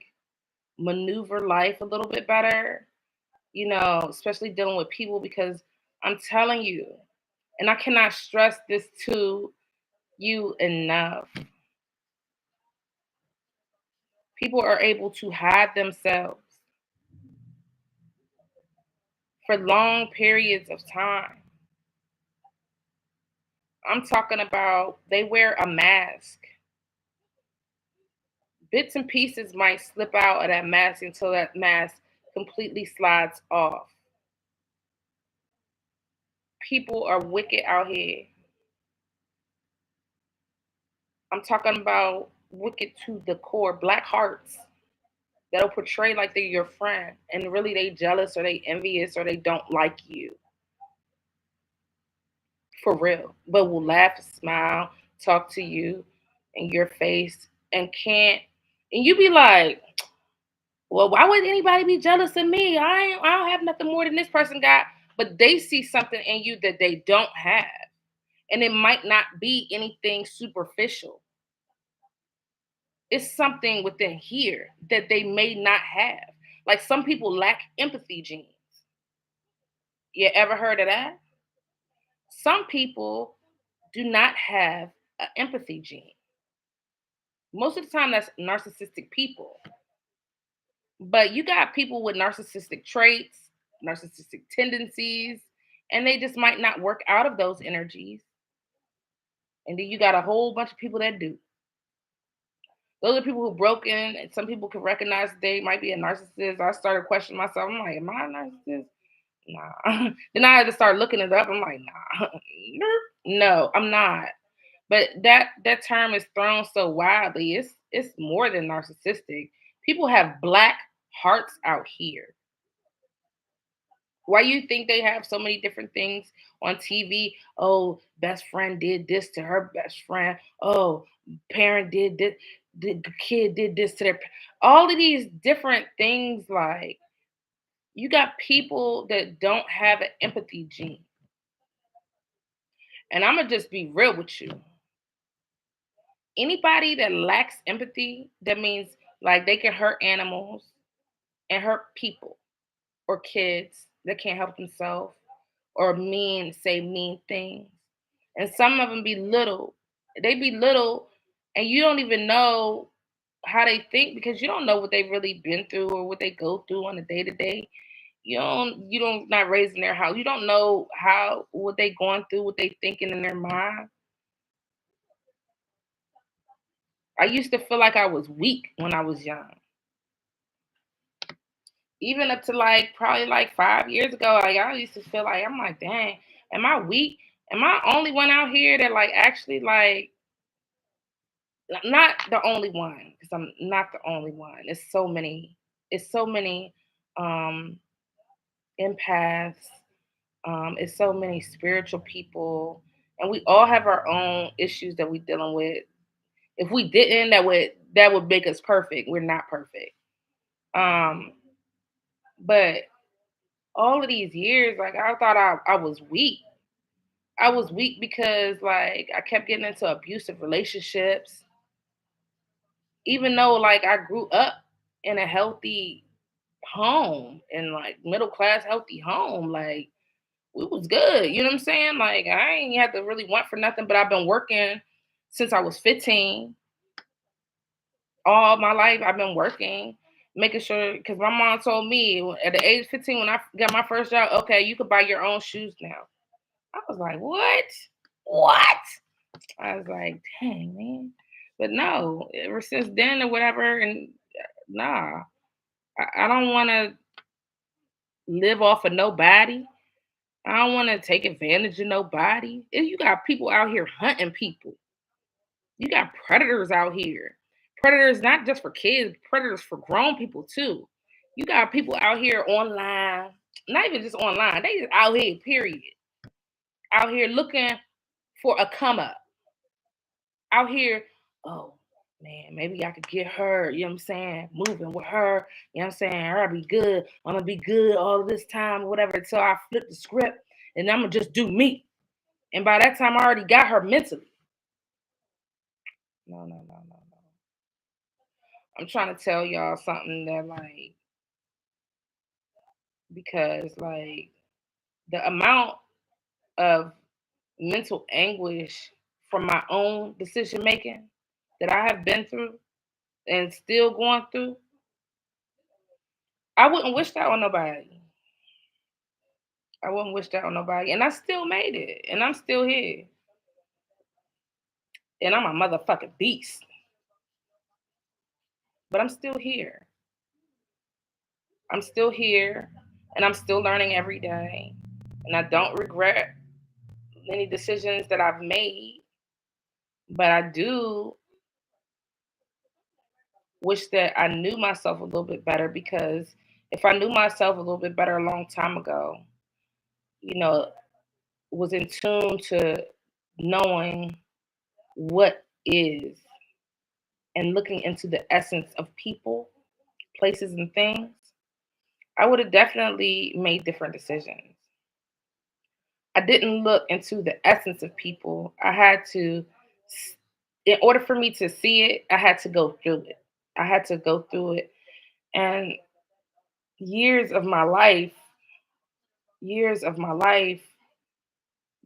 maneuver life a little bit better, especially dealing with people because I'm telling you, and I cannot stress this to you enough. People are able to hide themselves for long periods of time. I'm talking about they wear a mask. Bits and pieces might slip out of that mask until that mask completely slides off. People are wicked out here. I'm talking about wicked to the core, black hearts that'll portray like they're your friend and really they jealous or they envious or they don't like you. for real, but will laugh, smile, talk to you in your face, and can't. And you be like, well, why would anybody be jealous of me? I don't have nothing more than this person got. But they see something in you that they don't have. And it might not be anything superficial. It's something within here that they may not have. Like some people lack empathy genes. You ever heard of that? Some people do not have an empathy gene. Most of the time, that's narcissistic people. But you got people with narcissistic traits, narcissistic tendencies, and they just might not work out of those energies. And then you got a whole bunch of people that do. Those are people who broke in, and some people can recognize that they might be a narcissist. I started questioning myself. I'm like, am I a narcissist? Nah. Then I had to start looking it up. I'm like, nah, no, I'm not. But that term is thrown so widely. It's more than narcissistic. People have black hearts out here. Why you think they have so many different things on TV? Oh, best friend did this to her best friend. Oh, parent did this. The kid did this to their. All of these different things. Like you got people that don't have an empathy gene, and I'm gonna just be real with you. Anybody that lacks empathy, that means like they can hurt animals and hurt people or kids that can't help themselves or say mean things. And some of them be little. They be little and you don't even know how they think because you don't know what they've really been through or what they go through on a day to day. You don't not raised in their house. You don't know how what they going through, what they thinking in their mind. I used to feel like I was weak when I was young. Even up to like probably like 5 years ago, like I used to feel like I'm like, dang, am I weak? Am I only one out here that like actually like not the only one because I'm not the only one. It's so many. It's so many um, empaths. It's so many spiritual people, and we all have our own issues that we're dealing with. If we didn't, that would make us perfect. We're not perfect. Um, but all of these years, like I thought I was weak. I was weak because like I kept getting into abusive relationships, even though like I grew up in a healthy home and like middle class healthy home. Like we was good. You know what I'm saying? Like I ain't had to really want for nothing, but I've been working since I was 15. All my life I've been working, making sure because my mom told me at the age of 15 when I got my first job, okay, you could buy your own shoes now. I was like, what? What? I was like, dang, man. But no, ever since then or whatever, and nah, I don't want to live off of nobody. I don't want to take advantage of nobody. You got people out here hunting people. You got predators out here. Predators not just for kids, predators for grown people too. You got people out here online, not even just online. They just out here, period. Out here looking for a come up. Out here, oh man, maybe I could get her, you know what I'm saying? Moving with her, you know what I'm saying? I'll be good. I'm gonna be good all this time, whatever, until I flip the script and I'm gonna just do me. And by that time I already got her mentally. No, no, no, no, no. I'm trying to tell y'all something that like because like the amount of mental anguish from my own decision making that I have been through and still going through, I wouldn't wish that on nobody. I wouldn't wish that on nobody. And I still made it. And I'm still here. And I'm a motherfucking beast. But I'm still here. I'm still here. And I'm still learning every day. And I don't regret any decisions that I've made. But I do wish that I knew myself a little bit better because if I knew myself a little bit better a long time ago, you know, was in tune to knowing what is and looking into the essence of people, places, and things, I would have definitely made different decisions. I didn't look into the essence of people. In order for me to see it, I had to go through it. I had to go through it. And years of my life, years of my life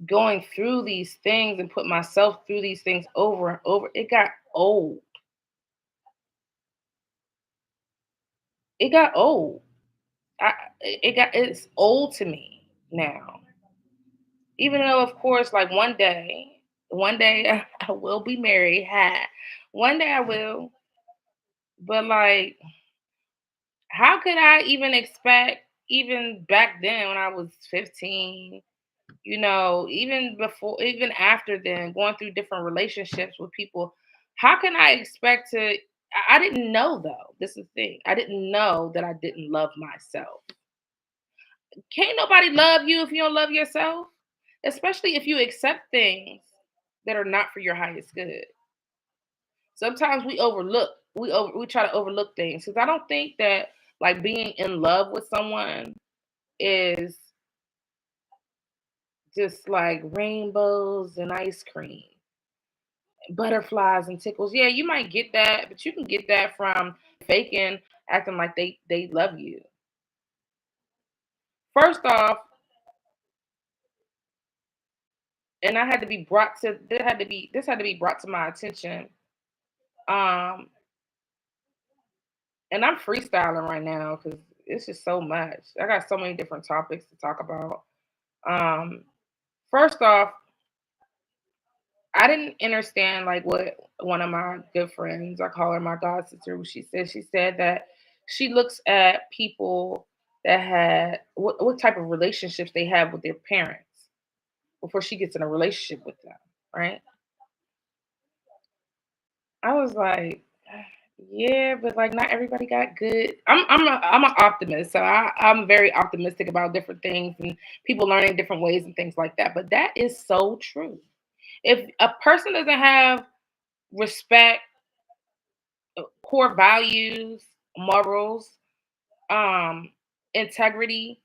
going through these things and put myself through these things over and over, it got old. It got old. It's old to me now. Even though, of course, like one day I will be married. Ha. One day I will. But like, how could I even expect, even back then when I was 15, even before, even after then, going through different relationships with people, how can I expect to? I didn't know though. This is the thing. I didn't know that I didn't love myself. Can't nobody love you if you don't love yourself, especially if you accept things that are not for your highest good. Sometimes we try to overlook things because I don't think that like being in love with someone is just like rainbows and ice cream, butterflies and tickles. Yeah, you might get that, but you can get that from faking, acting like they love you. First off, and I had to be brought to this had to be brought to my attention. Um, and I'm freestyling right now because it's just so much. I got so many different topics to talk about. Um, First off, I didn't understand like what one of my good friends, I call her my god sister, what she said. She said that she looks at people that had what type of relationships they have with their parents before she gets in a relationship with them, right? I was like, yeah, but like not everybody got good. I'm an optimist, so I'm very optimistic about different things and people learning different ways and things like that. But that is so true. If a person doesn't have respect, core values, morals, um, integrity,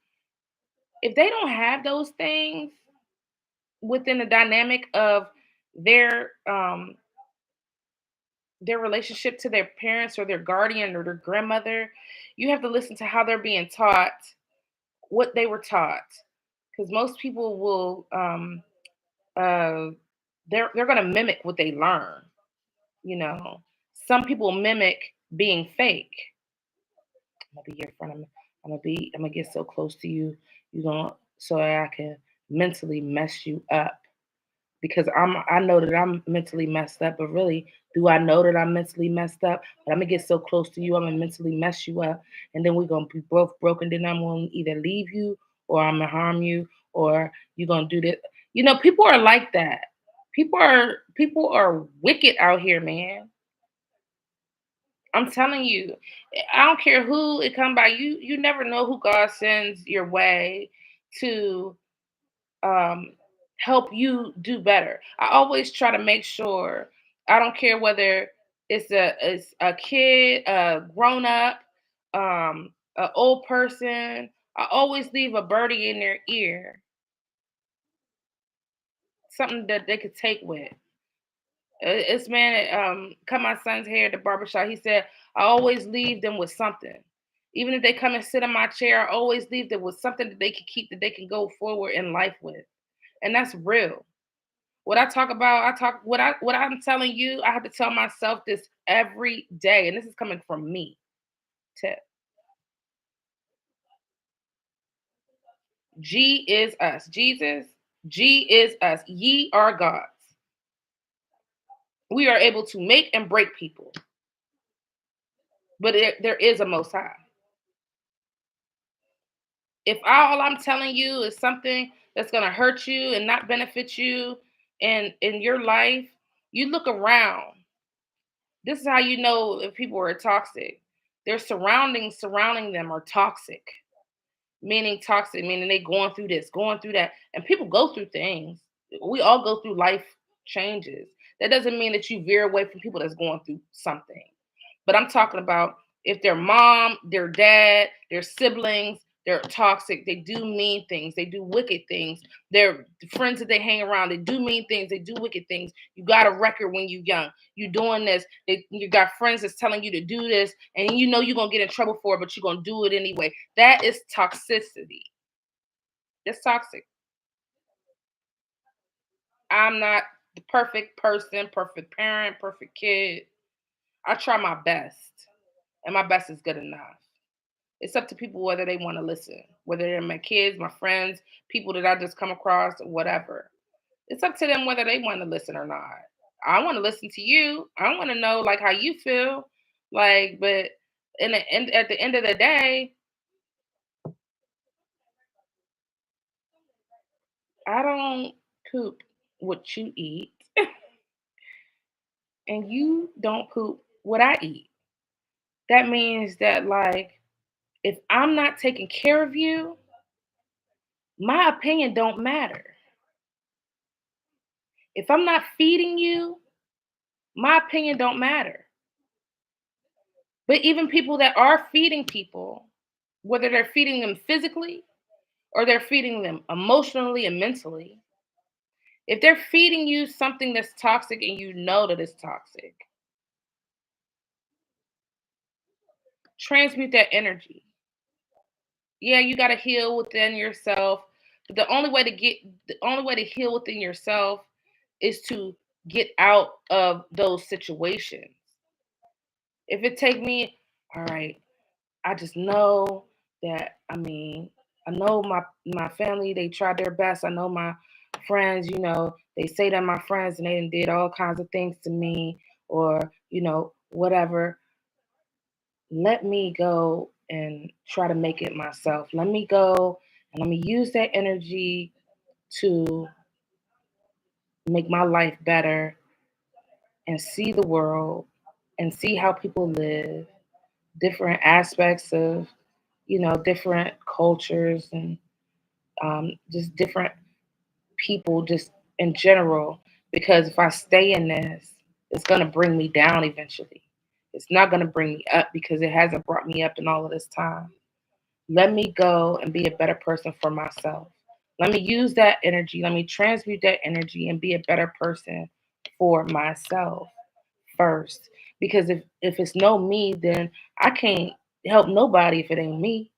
if they don't have those things within the dynamic of their um their relationship to their parents or their guardian or their grandmother, you have to listen to how they're being taught, what they were taught. Because most people will uh they're gonna mimic what they learn, you know. Some people mimic being fake. I'm gonna be your friend. I'm gonna get so close to you, you gonna so that I can mentally mess you up. Because I know that I'm mentally messed up, but really, do I know that I'm mentally messed up? But I'm gonna get so close to you, I'm gonna mentally mess you up, and then we're gonna be both broken. Then I'm gonna either leave you, or I'm gonna harm you, or you're gonna do this. People are like that. People are wicked out here, man. I'm telling you, I don't care who it come by. You never know who God sends your way to um, help you do better. I always try to make sure. I don't care whether it's a kid, a grown up, an old person. I always leave a birdie in their ear, something that they could take with. This man cut my son's hair at the barbershop. He said, I always leave them with something. Even if they come and sit in my chair, I always leave them with something that they can keep, that they can go forward in life with. And that's real. What I talk about, I talk what I'm telling you, I have to tell myself this every day. And this is coming from me. Tip. G is us. Jesus, G is us. Ye are gods. We are able to make and break people. But there is a most high. If all I'm telling you is something that's going to hurt you and not benefit you in your life, you look around. This is how you know if people are toxic. Their surroundings surrounding them are toxic. meaning toxic, meaning they going through this, going through that. And people go through things. We all go through life changes. That doesn't mean that you veer away from people that's going through something. But I'm talking about if their mom, their dad, their siblings, they're toxic, they do mean things, they do wicked things. Their friends that they hang around, they do mean things, they do wicked things. You got a record when you young. You doing this. You got friends that's telling you to do this, and you know you're gonna get in trouble for it, but you're gonna do it anyway. That is toxicity. That's toxic. I'm not the perfect person, perfect parent, perfect kid. I try my best, and my best is good enough. It's up to people whether they want to listen, whether they're my kids, my friends, people that I just come across, whatever. It's up to them whether they want to listen or not. I want to listen to you. I want to know like how you feel, like. But at the end of the day, I don't poop what you eat, and you don't poop what I eat. That means that like if I'm not taking care of you, my opinion don't matter. If I'm not feeding you, my opinion don't matter. But even people that are feeding people, whether they're feeding them physically or they're feeding them emotionally and mentally, if they're feeding you something that's toxic and you know that it's toxic, transmute that energy. Yeah, you got to heal within yourself, but the only way to heal within yourself is to get out of those situations. If it take me, all right, I just know that I know my family, they tried their best. I know my friends, they say they're my friends and they done did all kinds of things to me or, whatever. Let me go and try to make it myself. Let me go and let me use that energy to make my life better and see the world and see how people live, different aspects of, different cultures and just different people, just in general. Because if I stay in this, it's going to bring me down eventually. It's not going to bring me up because it hasn't brought me up in all of this time. Let me go and be a better person for myself. Let me use that energy. Let me transmute that energy and be a better person for myself first. Because if it's no me, then I can't help nobody if it ain't me.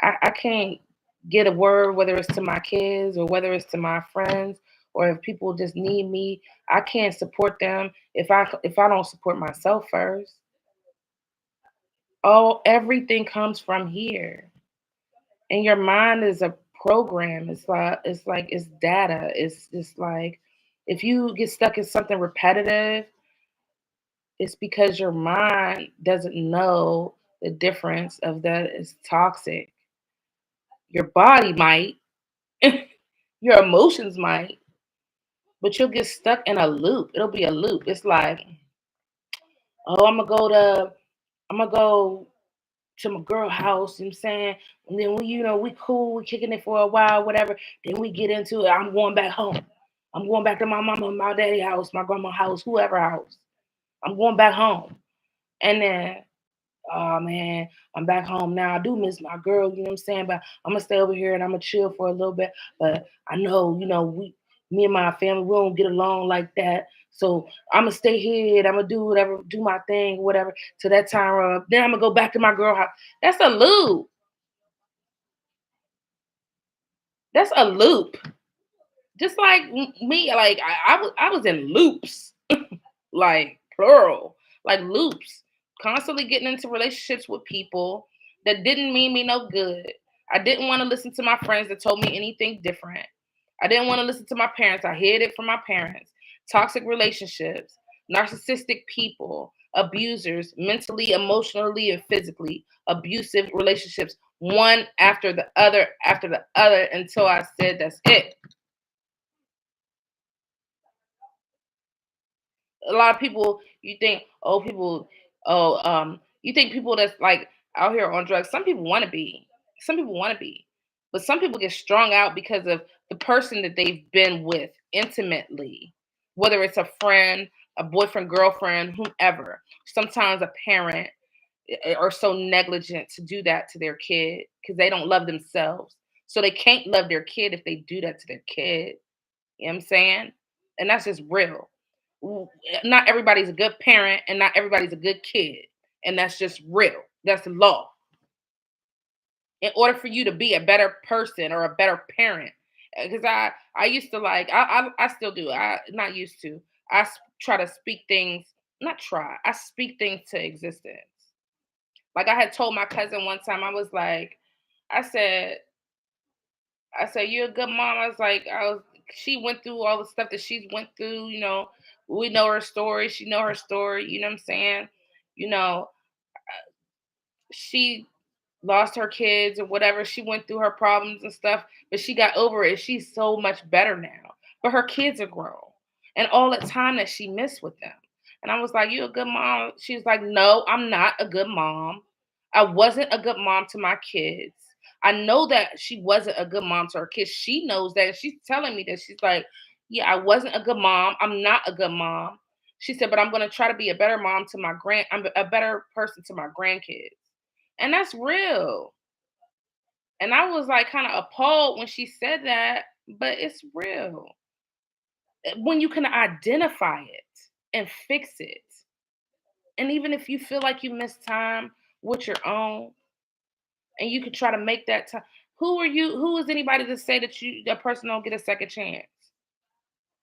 I can't get a word, whether it's to my kids or whether it's to my friends or if people just need me. I can't support them if I don't support myself first. Oh, everything comes from here. And your mind is a program. It's data. It's just like if you get stuck in something repetitive, it's because your mind doesn't know the difference of that is toxic. Your body might, your emotions might, but you'll get stuck in a loop. It'll be a loop. It's like, oh, I'm gonna go to my girl house, you know what I'm saying? And then we cool, we kicking it for a while, whatever. Then we get into it. I'm going back home. I'm going back to my mama, my daddy house, my grandma house, whoever house. I'm going back home. And then, oh man, I'm back home now. I do miss my girl, you know what I'm saying? But I'm gonna stay over here and I'm gonna chill for a little bit. But I know, me and my family, we don't get along like that. So I'm gonna stay here and I'm gonna do whatever, do my thing, whatever, till that time. Then I'm gonna go back to my girl house. That's a loop. That's a loop. Just like me, like I was in loops, like plural, like loops, constantly getting into relationships with people that didn't mean me no good. I didn't want to listen to my friends that told me anything different. I didn't want to listen to my parents. I hid it from my parents. Toxic relationships, narcissistic people, abusers, mentally, emotionally, and physically abusive relationships, one after the other, until I said, that's it. A lot of people, you think people that's like out here on drugs. Some people want to be. Some people want to be. But some people get strung out because of the person that they've been with intimately, whether it's a friend, a boyfriend, girlfriend, whomever. Sometimes a parent are so negligent to do that to their kid because they don't love themselves. So they can't love their kid if they do that to their kid. You know what I'm saying? And that's just real. Not everybody's a good parent and not everybody's a good kid. And that's just real. That's the law. In order for you to be a better person or a better parent, because I used to like I still do, I not used to, try to speak things, not try, I speak things to existence. Like I had told my cousin one time, I was like, I said, you're a good mom. I was like, she went through all the stuff that she's went through, we know her story, she know her story, you know what I'm saying? You know, she lost her kids or whatever. She went through her problems and stuff, but she got over it. She's so much better now. But her kids are grown and all the time that she missed with them. And I was like, you a good mom? She was like, no, I'm not a good mom. I wasn't a good mom to my kids. I know that she wasn't a good mom to her kids. She knows that. She's telling me that. She's like, yeah, I wasn't a good mom. I'm not a good mom. She said, but I'm going to try to be a better mom to I'm a better person to my grandkids. And that's real. And I was like kind of appalled when she said that, but it's real. When you can identify it and fix it. And even if you feel like you missed time with your own and you could try to make that time, who is anybody to say that that person don't get a second chance?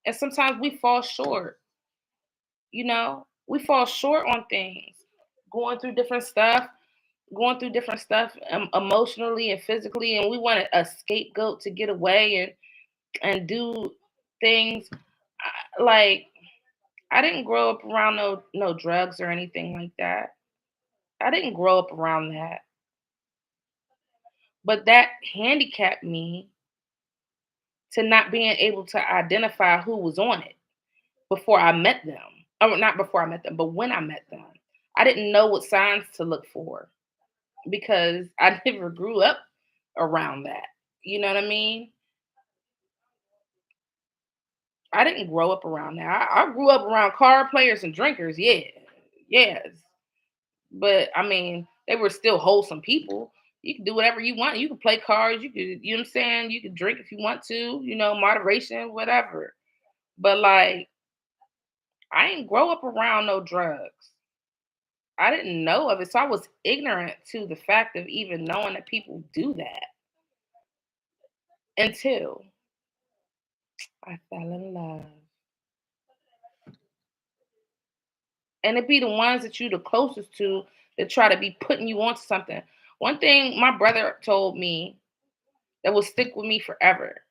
And sometimes we fall short, we fall short on things, going through different stuff, emotionally and physically, and we want a scapegoat to get away and do things. Like, I didn't grow up around no drugs or anything like that. I didn't grow up around that, but that handicapped me to not being able to identify who was on it before I met them. Or not before I met them, but when I met them. I didn't know what signs to look for because I never grew up around that. You know what I mean? I didn't grow up around that. I grew up around card players and drinkers, yeah. Yes. But I mean, they were still wholesome people. You can do whatever you want. You can play cards, you know what I'm saying? You can drink if you want to, moderation, whatever. But like, I didn't grow up around no drugs. I didn't know of it. So I was ignorant to the fact of even knowing that people do that until I fell in love. And it be the ones that you the closest to that try to be putting you onto something. One thing my brother told me that will stick with me forever.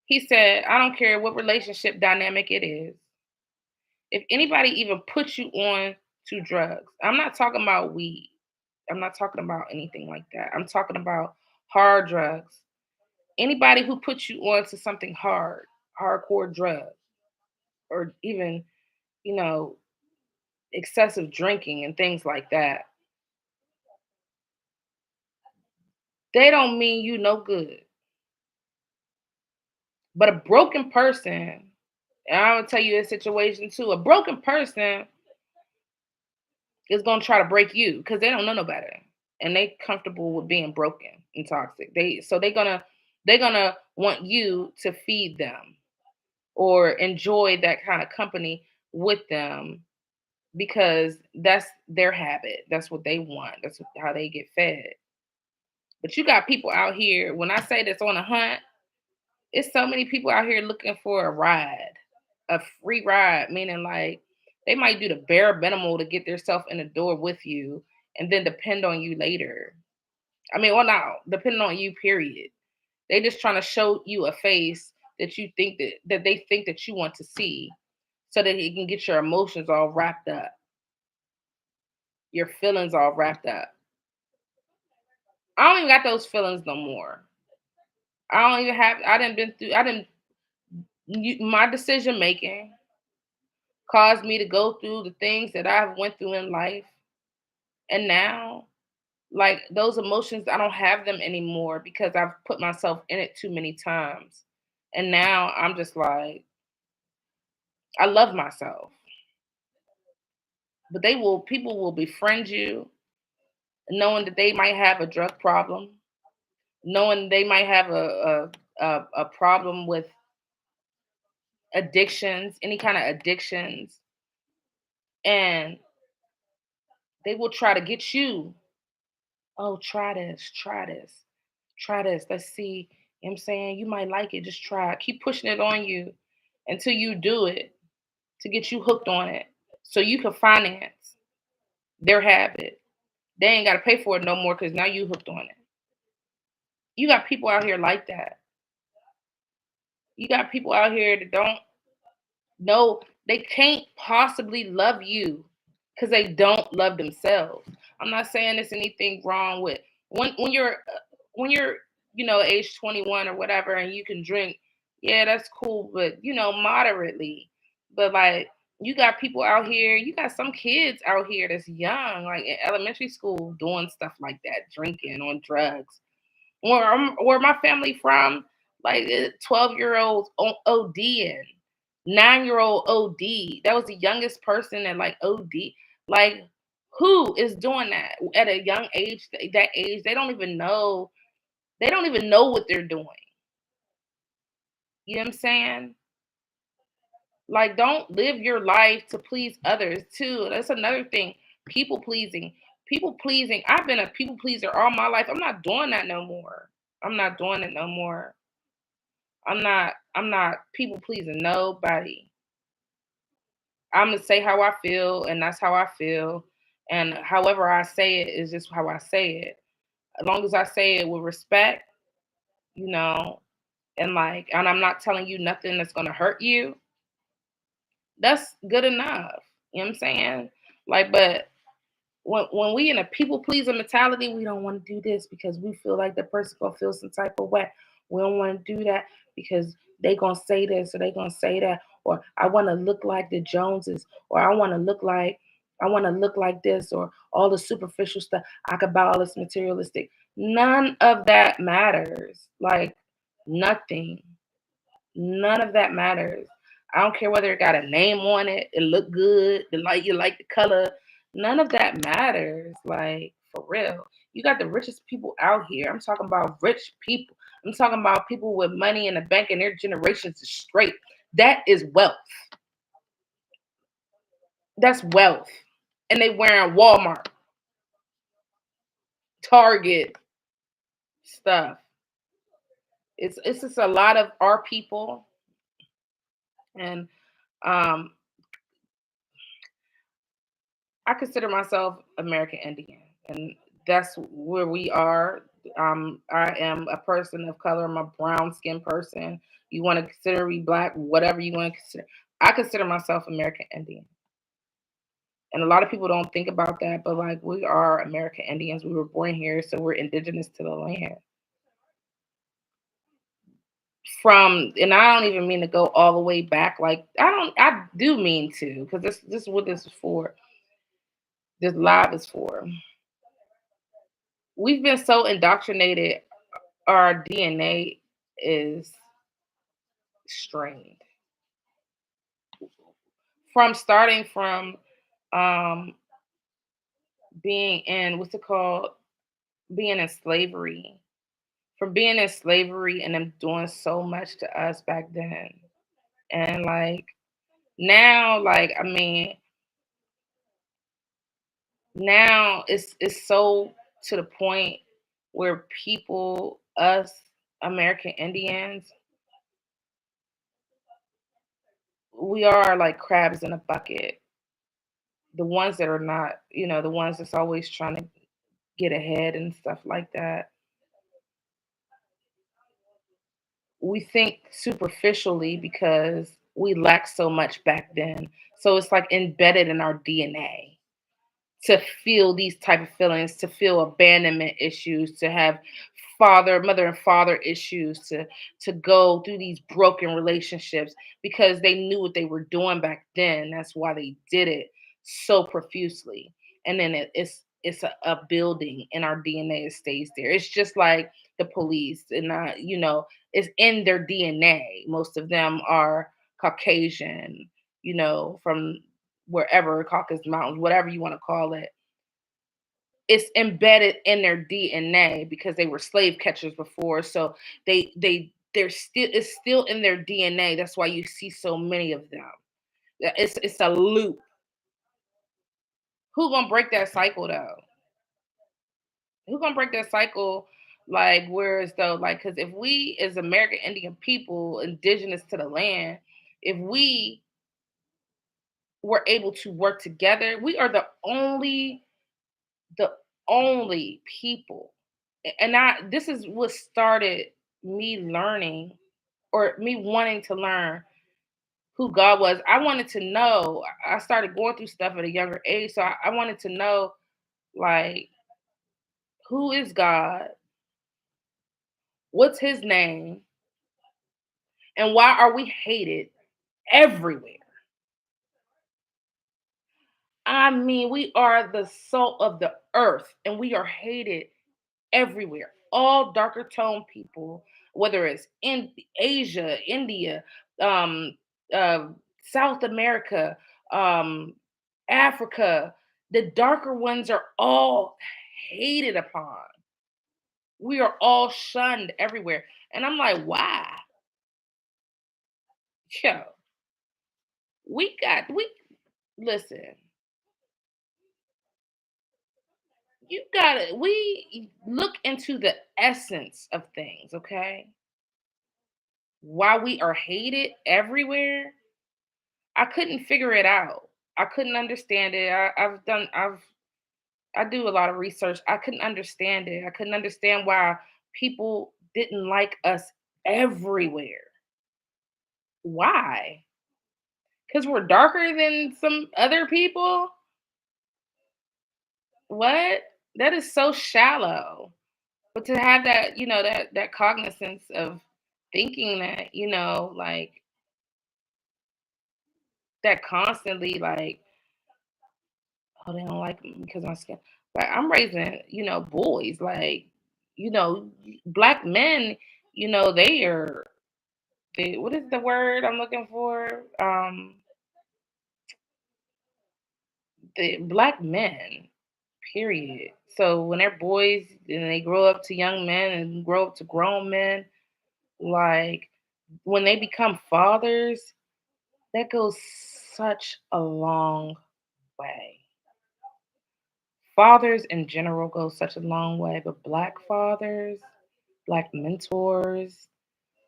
He said, I don't care what relationship dynamic it is. If anybody even puts you on to drugs, I'm not talking about weed. I'm not talking about anything like that. I'm talking about hard drugs. Anybody who puts you on to something hard, hardcore drugs, or even, you know, excessive drinking and things like that, they don't mean you no good. But a broken person, and I'm gonna tell you a situation too. A broken person is gonna try to break you because they don't know no better, and they comfortable with being broken and toxic. They're gonna want you to feed them or enjoy that kind of company with them because that's their habit. That's what they want. That's how they get fed. But you got people out here. When I say that's on a hunt, it's so many people out here looking for a ride, a free ride, meaning like they might do the bare minimal to get themselves in the door with you and then depend on you later. I mean, well, now depending on you, period. They just trying to show you a face that you think that they think that you want to see, so that it can get your emotions all wrapped up, your feelings all wrapped up. I don't even got those feelings no more. I don't even have. I didn't been through. I didn't. My decision making caused me to go through the things that I've went through in life. And now Like those emotions, I don't have them anymore because I've put myself in it too many times. And now I'm just like, I love myself. But people will befriend you knowing that they might have a drug problem, knowing they might have a problem with addictions, any kind of addictions, and they will try to get you. Oh, try this, try this, try this. Let's see. You know what I'm saying? You might like it. Just try it. Keep pushing it on you until you do it to get you hooked on it so you can finance their habit. They ain't got to pay for it no more because now you hooked on it. You got people out here like that. You got people out here that don't know, they can't possibly love you because they don't love themselves. I'm not saying there's anything wrong with when you're age 21 or whatever and you can drink. Yeah, that's cool, but moderately. But like you got people out here, you got some kids out here that's young, like in elementary school, doing stuff like that, drinking on drugs. Where my family from, like 12-year-olds ODing, 9-year-old OD. That was the youngest person that like OD. Like, who is doing that at a young age? That age, they don't even know. They don't even know what they're doing. You know what I'm saying? Like, don't live your life to please others too. That's another thing. People pleasing. People pleasing. I've been a people pleaser all my life. I'm not doing that no more. I'm not doing it no more. I'm not people pleasing nobody. I'm gonna say how I feel, and that's how I feel. And however I say it is just how I say it. As long as I say it with respect, you know, and I'm not telling you nothing that's gonna hurt you, that's good enough. You know what I'm saying? Like, but when we in a people pleaser mentality, we don't want to do this because we feel like the person gonna feel some type of way. We don't want to do that because they gonna say this or they gonna say that, or I want to look like the Joneses, or I want to look like this, or all the superficial stuff. I could buy all this materialistic. None of that matters. Like nothing. None of that matters. I don't care whether it got a name on it, it look good, the light you like the color. None of that matters. Like for real. You got the richest people out here. I'm talking about rich people. I'm talking about people with money in the bank and their generations is straight. That is wealth. That's wealth. And they wearing Walmart, Target stuff. It's just a lot of our people, and um I consider myself American Indian, and that's where we are. I am a person of color. I'm a brown skinned person. You want to consider me black, whatever you want to consider. I consider myself American Indian, and a lot of people don't think about that. But like, we are American Indians. We were born here, so we're indigenous to the land. And I don't even mean to go all the way back. Like, I do mean to, because this is what this is for. This live is for. We've been so indoctrinated, our DNA is strained from starting from um being in what's it called, being in slavery, from being in slavery and them doing so much to us back then. And like now, like I mean, now it's so to the point where people, us American Indians, we are like crabs in a bucket. The ones that are not, the ones that's always trying to get ahead and stuff like that. We think superficially because we lacked so much back then. So it's like embedded in our DNA to feel these type of feelings, to feel abandonment issues, to have mother and father issues, to go through these broken relationships because they knew what they were doing back then. That's why they did it so profusely. And then it's a building in our DNA. It stays there. It's just like the police, and it's in their DNA. Most of them are Caucasian, from wherever, Caucasus Mountains, whatever you want to call it. It's embedded in their DNA because they were slave catchers before. So they're still it's still in their DNA. That's why you see so many of them. It's a loop. Who gonna break that cycle though? Who gonna break that cycle? Like, whereas though, like, because if we as American Indian people, indigenous to the land, if we were able to work together, we are the only people. And I this is what started me learning, or me wanting to learn who God was. I wanted to know. I started going through stuff at a younger age, so I wanted to know, like, who is God? What's his name? And why are we hated everywhere? I mean, we are the salt of the earth and we are hated everywhere. All darker tone people, whether it's in Asia, India, um, uh, South America, um, Africa, the darker ones are all hated upon. We are all shunned everywhere. And I'm like, why? Yo, we listen, you gotta we look into the essence of things, okay? Why we are hated everywhere. I couldn't figure it out. I couldn't understand it. I do a lot of research. I couldn't understand it. I couldn't understand why people didn't like us everywhere. Why? Because we're darker than some other people? What? That is so shallow. But to have that, that cognizance of thinking that, like, that constantly, like, oh, they don't like me because of my skin. Like, I'm raising, boys, like, black men, they are what is the word I'm looking for? The black men, period. So when they're boys and they grow up to young men and grow up to grown men, like, when they become fathers, that goes such a long way. Fathers in general go such a long way, but black fathers, black mentors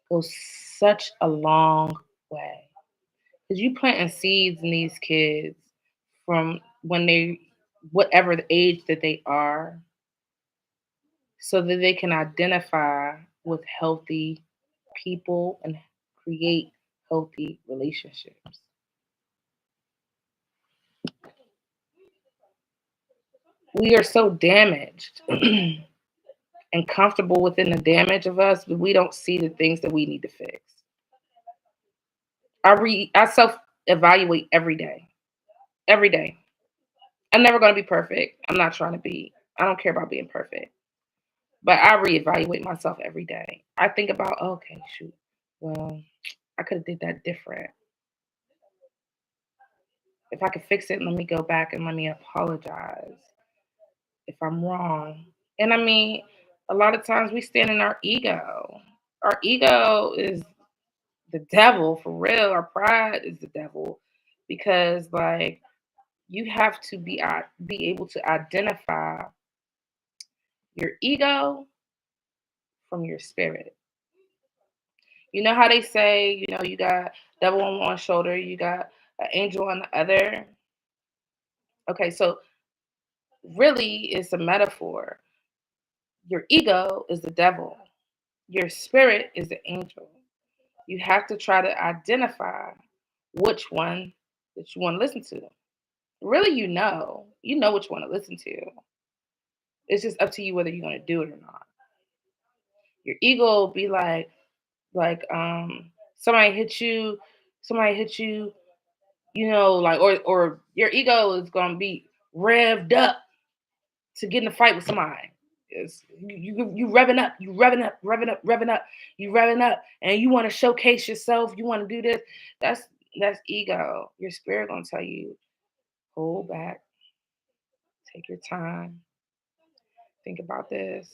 go such a long way. Because you planting seeds in these kids from when they, whatever the age that they are, so that they can identify with healthy people and create healthy relationships. We are so damaged and comfortable within the damage of us, but we don't see the things that we need to fix. I self evaluate every day. Every day. I'm never gonna be perfect. I'm not trying to be. I don't care about being perfect. But I reevaluate myself every day. I think about, okay, shoot, well, I could have did that different. If I could fix it, let me go back and let me apologize if I'm wrong. And I mean, a lot of times we stand in our ego. Our ego is the devil for real. Our pride is the devil because, like, you have to be able to identify your ego from your spirit. You know how they say, you got devil on one shoulder, you got an angel on the other. Okay, so really it's a metaphor. Your ego is the devil. Your spirit is the angel. You have to try to identify which one that you want to listen to. Really, you know which one to listen to. It's just up to you whether you're gonna do it or not. Your ego will be like somebody hit you, somebody hit you, like, or your ego is gonna be revved up to get in a fight with somebody. You revving up, you revving up, revving up, revving up, you revving up, and you want to showcase yourself. You want to do this. That's that's ego. Your spirit gonna tell you, hold back, take your time, think about this.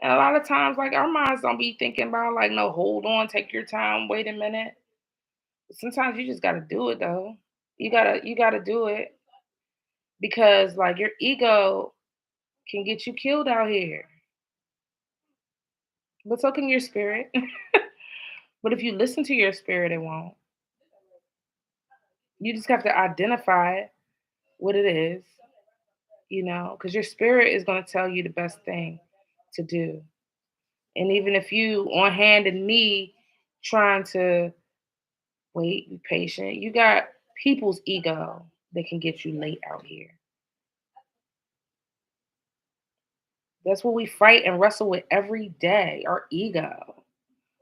And a lot of times, like our minds don't be thinking about like, no, hold on, take your time, wait a minute. Sometimes you just gotta do it though. You gotta do it because like your ego can get you killed out here. But so can your spirit. But if you listen to your spirit, it won't. You just have to identify what it is, because your spirit is going to tell you the best thing to do. And even if you on hand and knee trying to wait, be patient, you got people's ego that can get you late out here. That's what we fight and wrestle with every day, our ego.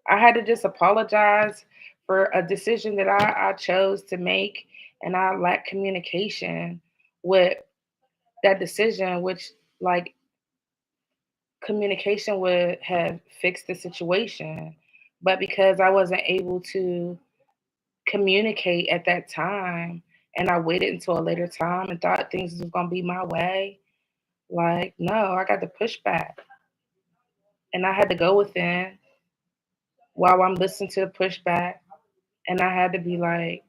I had to just apologize for a decision that I chose to make, and I lacked communication with that decision, which, like, communication would have fixed the situation. But because I wasn't able to communicate at that time, and I waited until a later time and thought things was gonna be my way, like, no, I got to push back. And I had to go within while I'm listening to the pushback. And I had to be like,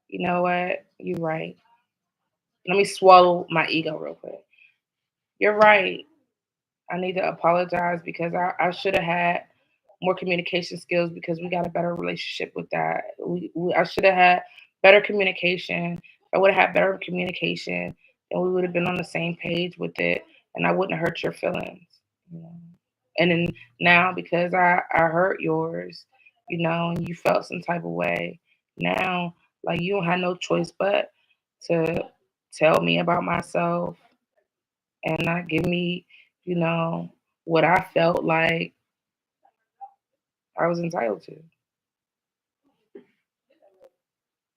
you know what? You're right. Let me swallow my ego real quick. You're right. I need to apologize because I should have had more communication skills because we got a better relationship with that. I should have had better communication. If I would have had better communication, then we would have been on the same page with it, and I wouldn't have hurt your feelings. You know? And then now, because I hurt yours, and you felt some type of way, now, like, you don't have no choice but to tell me about myself and not give me, you know, what I felt like I was entitled to.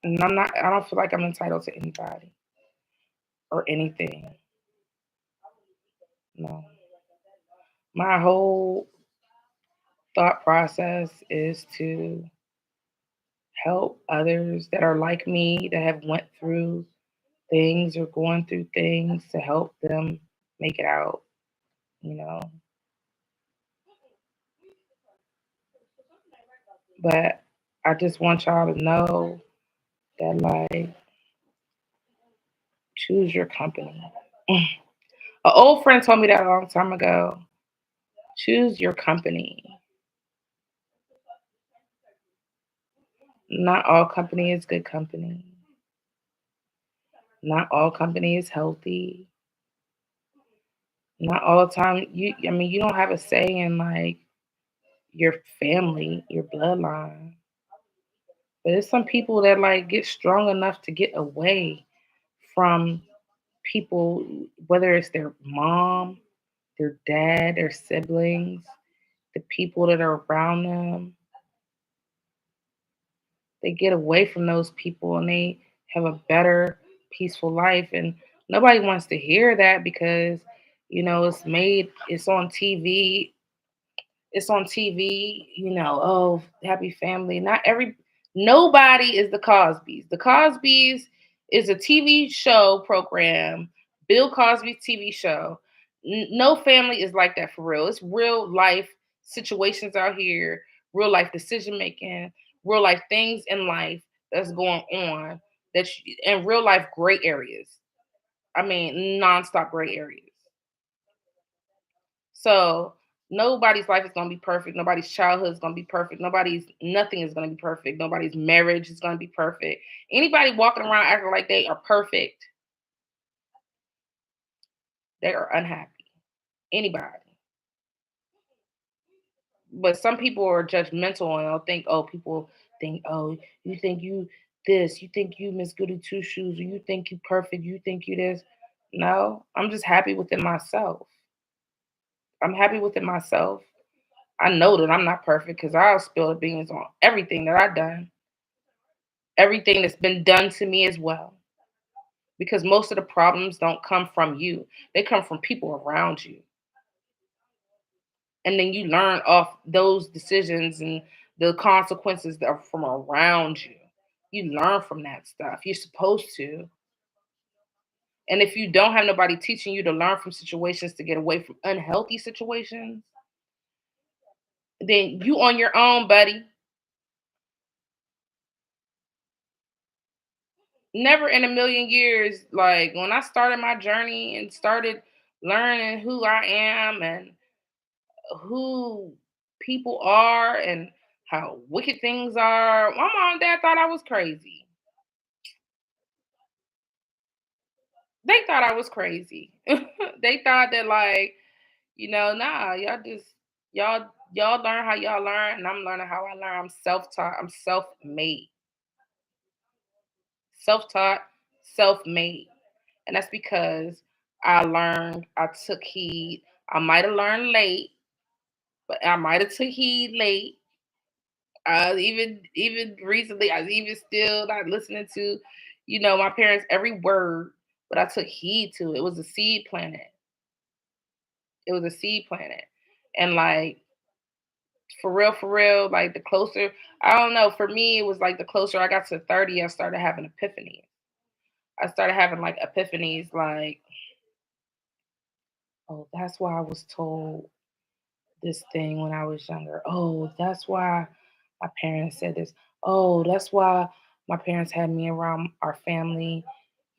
And I don't feel like I'm entitled to anybody or anything. No. My whole thought process is to help others that are like me, that have went through things or going through things, to help them make it out, you know. But I just want y'all to know that, like, choose your company. An old friend told me that a long time ago. Choose your company. Not all company is good company. Not all company is healthy. Not all the time. I mean, you don't have a say in like your family, your bloodline. But there's some people that like get strong enough to get away from people, whether it's their mom, their dad, their siblings, the people that are around them. They get away from those people and they have a better, peaceful life. And nobody wants to hear that because, it's on TV. It's on TV, oh, happy family. Nobody is the Cosbys. The Cosbys is a TV show program, Bill Cosby's TV show. No family is like that for real. It's real life situations out here, real life decision making, real life things in life that's going on, and real life gray areas. I mean, nonstop gray areas. So nobody's life is gonna be perfect. Nobody's childhood is gonna be perfect. Nothing is gonna be perfect. Nobody's marriage is gonna be perfect. Anybody walking around acting like they are perfect, they are unhappy. Anybody. But some people are judgmental and they'll think, oh, people think, oh, you think you this, you think you Miss Goody Two Shoes, or you think you perfect, you think you this. No, I'm just happy within myself. I'm happy within myself. I know that I'm not perfect because I'll spill the beans on everything that I've done, everything that's been done to me as well. because most of the problems don't come from you. They come from people around you. And then you learn off those decisions and the consequences that are from around you. You learn from that stuff. You're supposed to. And if you don't have nobody teaching you to learn from situations to get away from unhealthy situations, then you on your own, buddy. Never in a million years, like when I started my journey and started learning who I am and who people are and how wicked things are, my mom and dad thought I was crazy. They thought I was crazy. They thought that like, nah, y'all learn how y'all learn, and I'm learning how I learn. I'm self-taught. I'm self-made. Self-taught, self-made. And that's because I learned, I took heed. I might have learned late, but I might have took heed late. Even recently, I was even still not listening to, my parents' every word, but I took heed to it. It was a seed planted. It was a seed planted. And like for real, like the closer, I don't know, for me it was like the closer I got to 30, I started having epiphanies. I started having like epiphanies like, oh, that's why I was told this thing when I was younger. Oh, that's why my parents said this. Oh, that's why my parents had me around our family,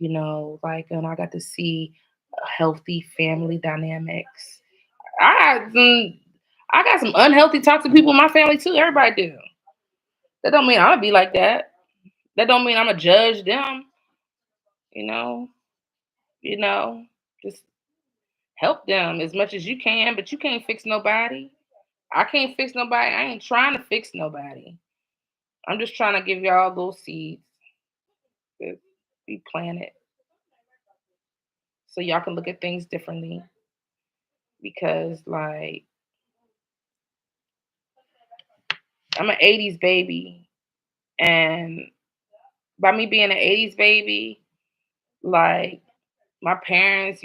like, and I got to see healthy family dynamics. I I got some unhealthy toxic people in my family too. Everybody do. That don't mean I'm gonna be like that. That don't mean I'm gonna judge them. You know, you know, just help them as much as you can, but you can't fix nobody. I can't fix nobody. I ain't trying to fix nobody. I'm just trying to give y'all those seeds to be planted so y'all can look at things differently. Because like I'm an 80s baby, and by me being an 80s baby, like my parents,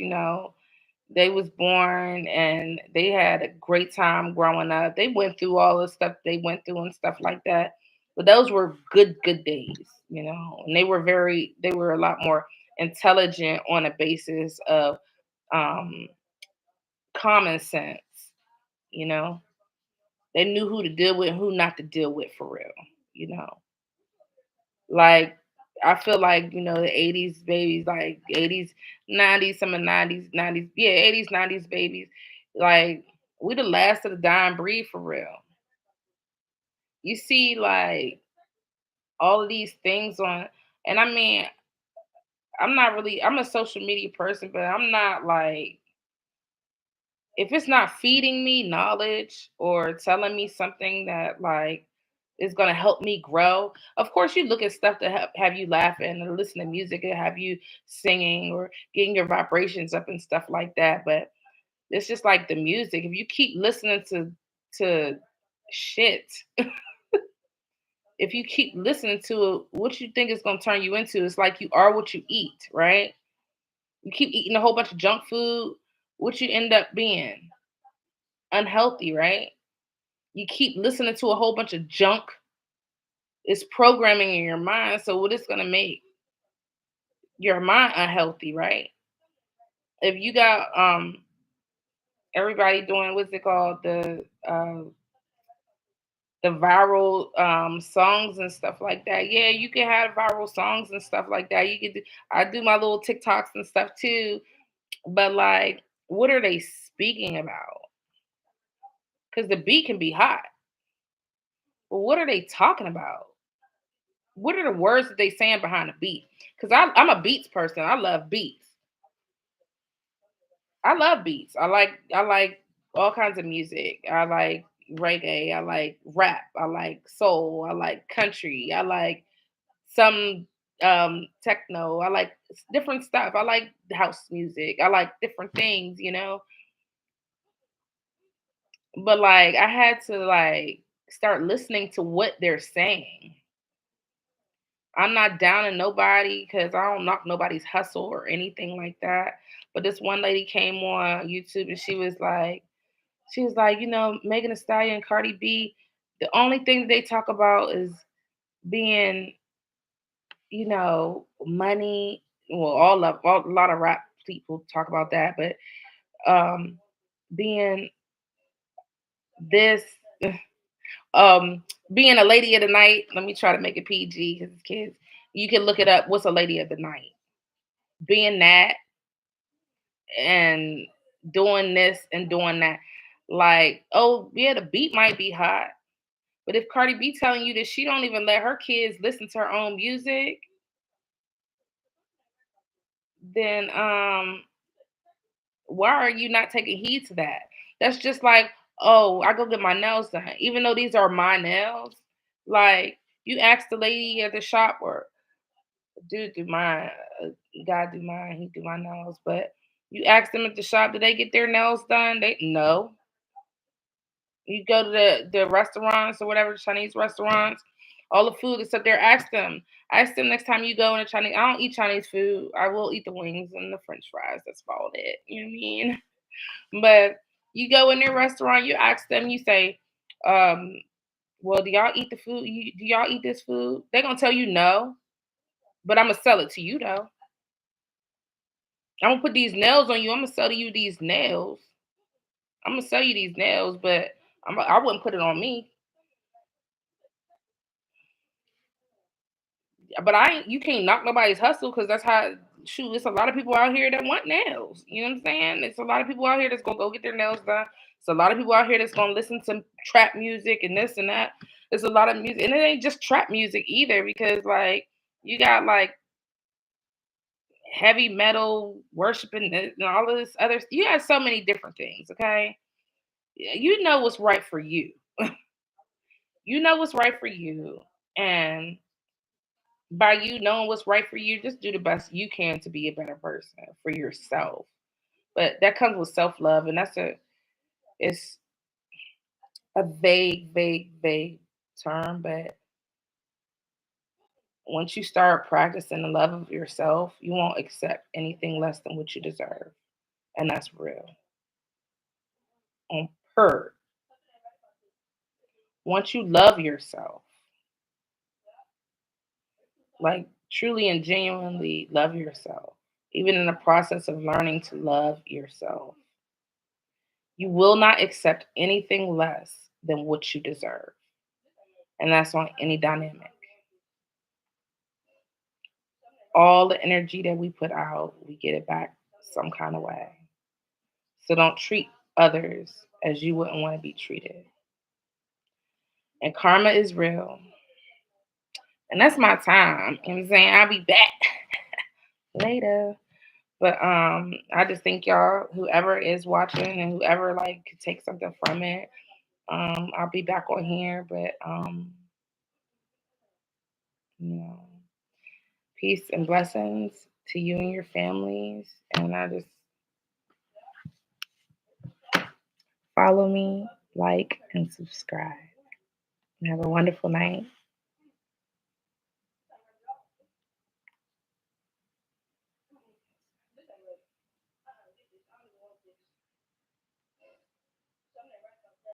they was born and they had a great time growing up. They went through all the stuff they went through and stuff like that. But those were good days. And they were a lot more intelligent on a basis of um common sense, you know. They knew who to deal with and who not to deal with for real, you know. Like I feel like, the 80s babies, like 80s, 90s, some of the 90s, yeah, 80s, 90s babies, like we the last of the dying breed for real. You see like all of these things on, and I mean, I'm a social media person, but I'm not like, if it's not feeding me knowledge or telling me something that like is gonna help me grow. Of course, you look at stuff to have you laughing and listen to music and have you singing or getting your vibrations up and stuff like that. But it's just like the music. If you keep listening to shit, if you keep listening to it, what you think is gonna turn you into, it's like you are what you eat, right? You keep eating a whole bunch of junk food, what you end up being unhealthy, right? You keep listening to a whole bunch of junk, it's programming in your mind. So what it's gonna make your mind unhealthy, right? If you got everybody doing what's it called, the viral songs and stuff like that. Yeah, you can have viral songs and stuff like that. You can do, I do my little TikToks and stuff too, but like what are they speaking about? Because the beat can be hot, but what are they talking about? What are the words that they saying behind the beat? Because I'm a beats person. I love beats. I love beats. I like all kinds of music. I like reggae. I like rap. I like soul. I like country. I like some techno. I like different stuff. I like house music. I like different things. But like I had to like start listening to what they're saying. I'm not downing nobody because I don't knock nobody's hustle or anything like that. But this one lady came on YouTube and she was like, Megan Thee Stallion and Cardi B, the only thing they talk about is being, money. Well, a lot of rap people talk about that, but um, being this, um, being a lady of the night. Let me try to make it PG because it's kids. You can look it up. What's a lady of the night? Being that and doing this and doing that. Like, oh yeah, the beat might be hot, but if Cardi B telling you that she don't even let her kids listen to her own music, then why are you not taking heed to that? That's just like, oh, I go get my nails done, even though these are my nails. Like, you ask the lady at the shop or dude do mine, guy do mine, he do my nails, but you ask them at the shop, do they get their nails done? They no. You go to the restaurants or whatever, Chinese restaurants, all the food that's up there, ask them. Ask them next time you go in a Chinese. I don't eat Chinese food. I will eat the wings and the French fries. That's about it. You know what I mean? But you go in their restaurant, you ask them, you say, um, well, do y'all eat the food? Do y'all eat this food? They're gonna tell you no, but I'm gonna sell it to you though. I'm gonna put these nails on you. I'm gonna sell to you these nails. I'm gonna sell you these nails, but I wouldn't put it on me. But you can't knock nobody's hustle because that's how shoot. It's a lot of people out here that want nails. You know what I'm saying? It's a lot of people out here that's gonna go get their nails done. It's a lot of people out here that's gonna listen to trap music and this and that. There's a lot of music, and it ain't just trap music either because like you got like heavy metal worshiping and all of this other. You got so many different things. Okay, you know what's right for you. You know what's right for you, and by you knowing what's right for you, just do the best you can to be a better person for yourself. But that comes with self love, and it's a vague term. But once you start practicing the love of yourself, you won't accept anything less than what you deserve, and that's real. On per, once you love yourself, like truly and genuinely love yourself, even in the process of learning to love yourself, you will not accept anything less than what you deserve. And that's on any dynamic. All the energy that we put out, we get it back some kind of way. So don't treat others as you wouldn't want to be treated. And karma is real. And that's my time. You know what I'm saying? I'll be back later. But I just think y'all, whoever is watching and whoever like could take something from it, I'll be back on here. But you know, peace and blessings to you and your families. And I just follow me, like, and subscribe. And have a wonderful night.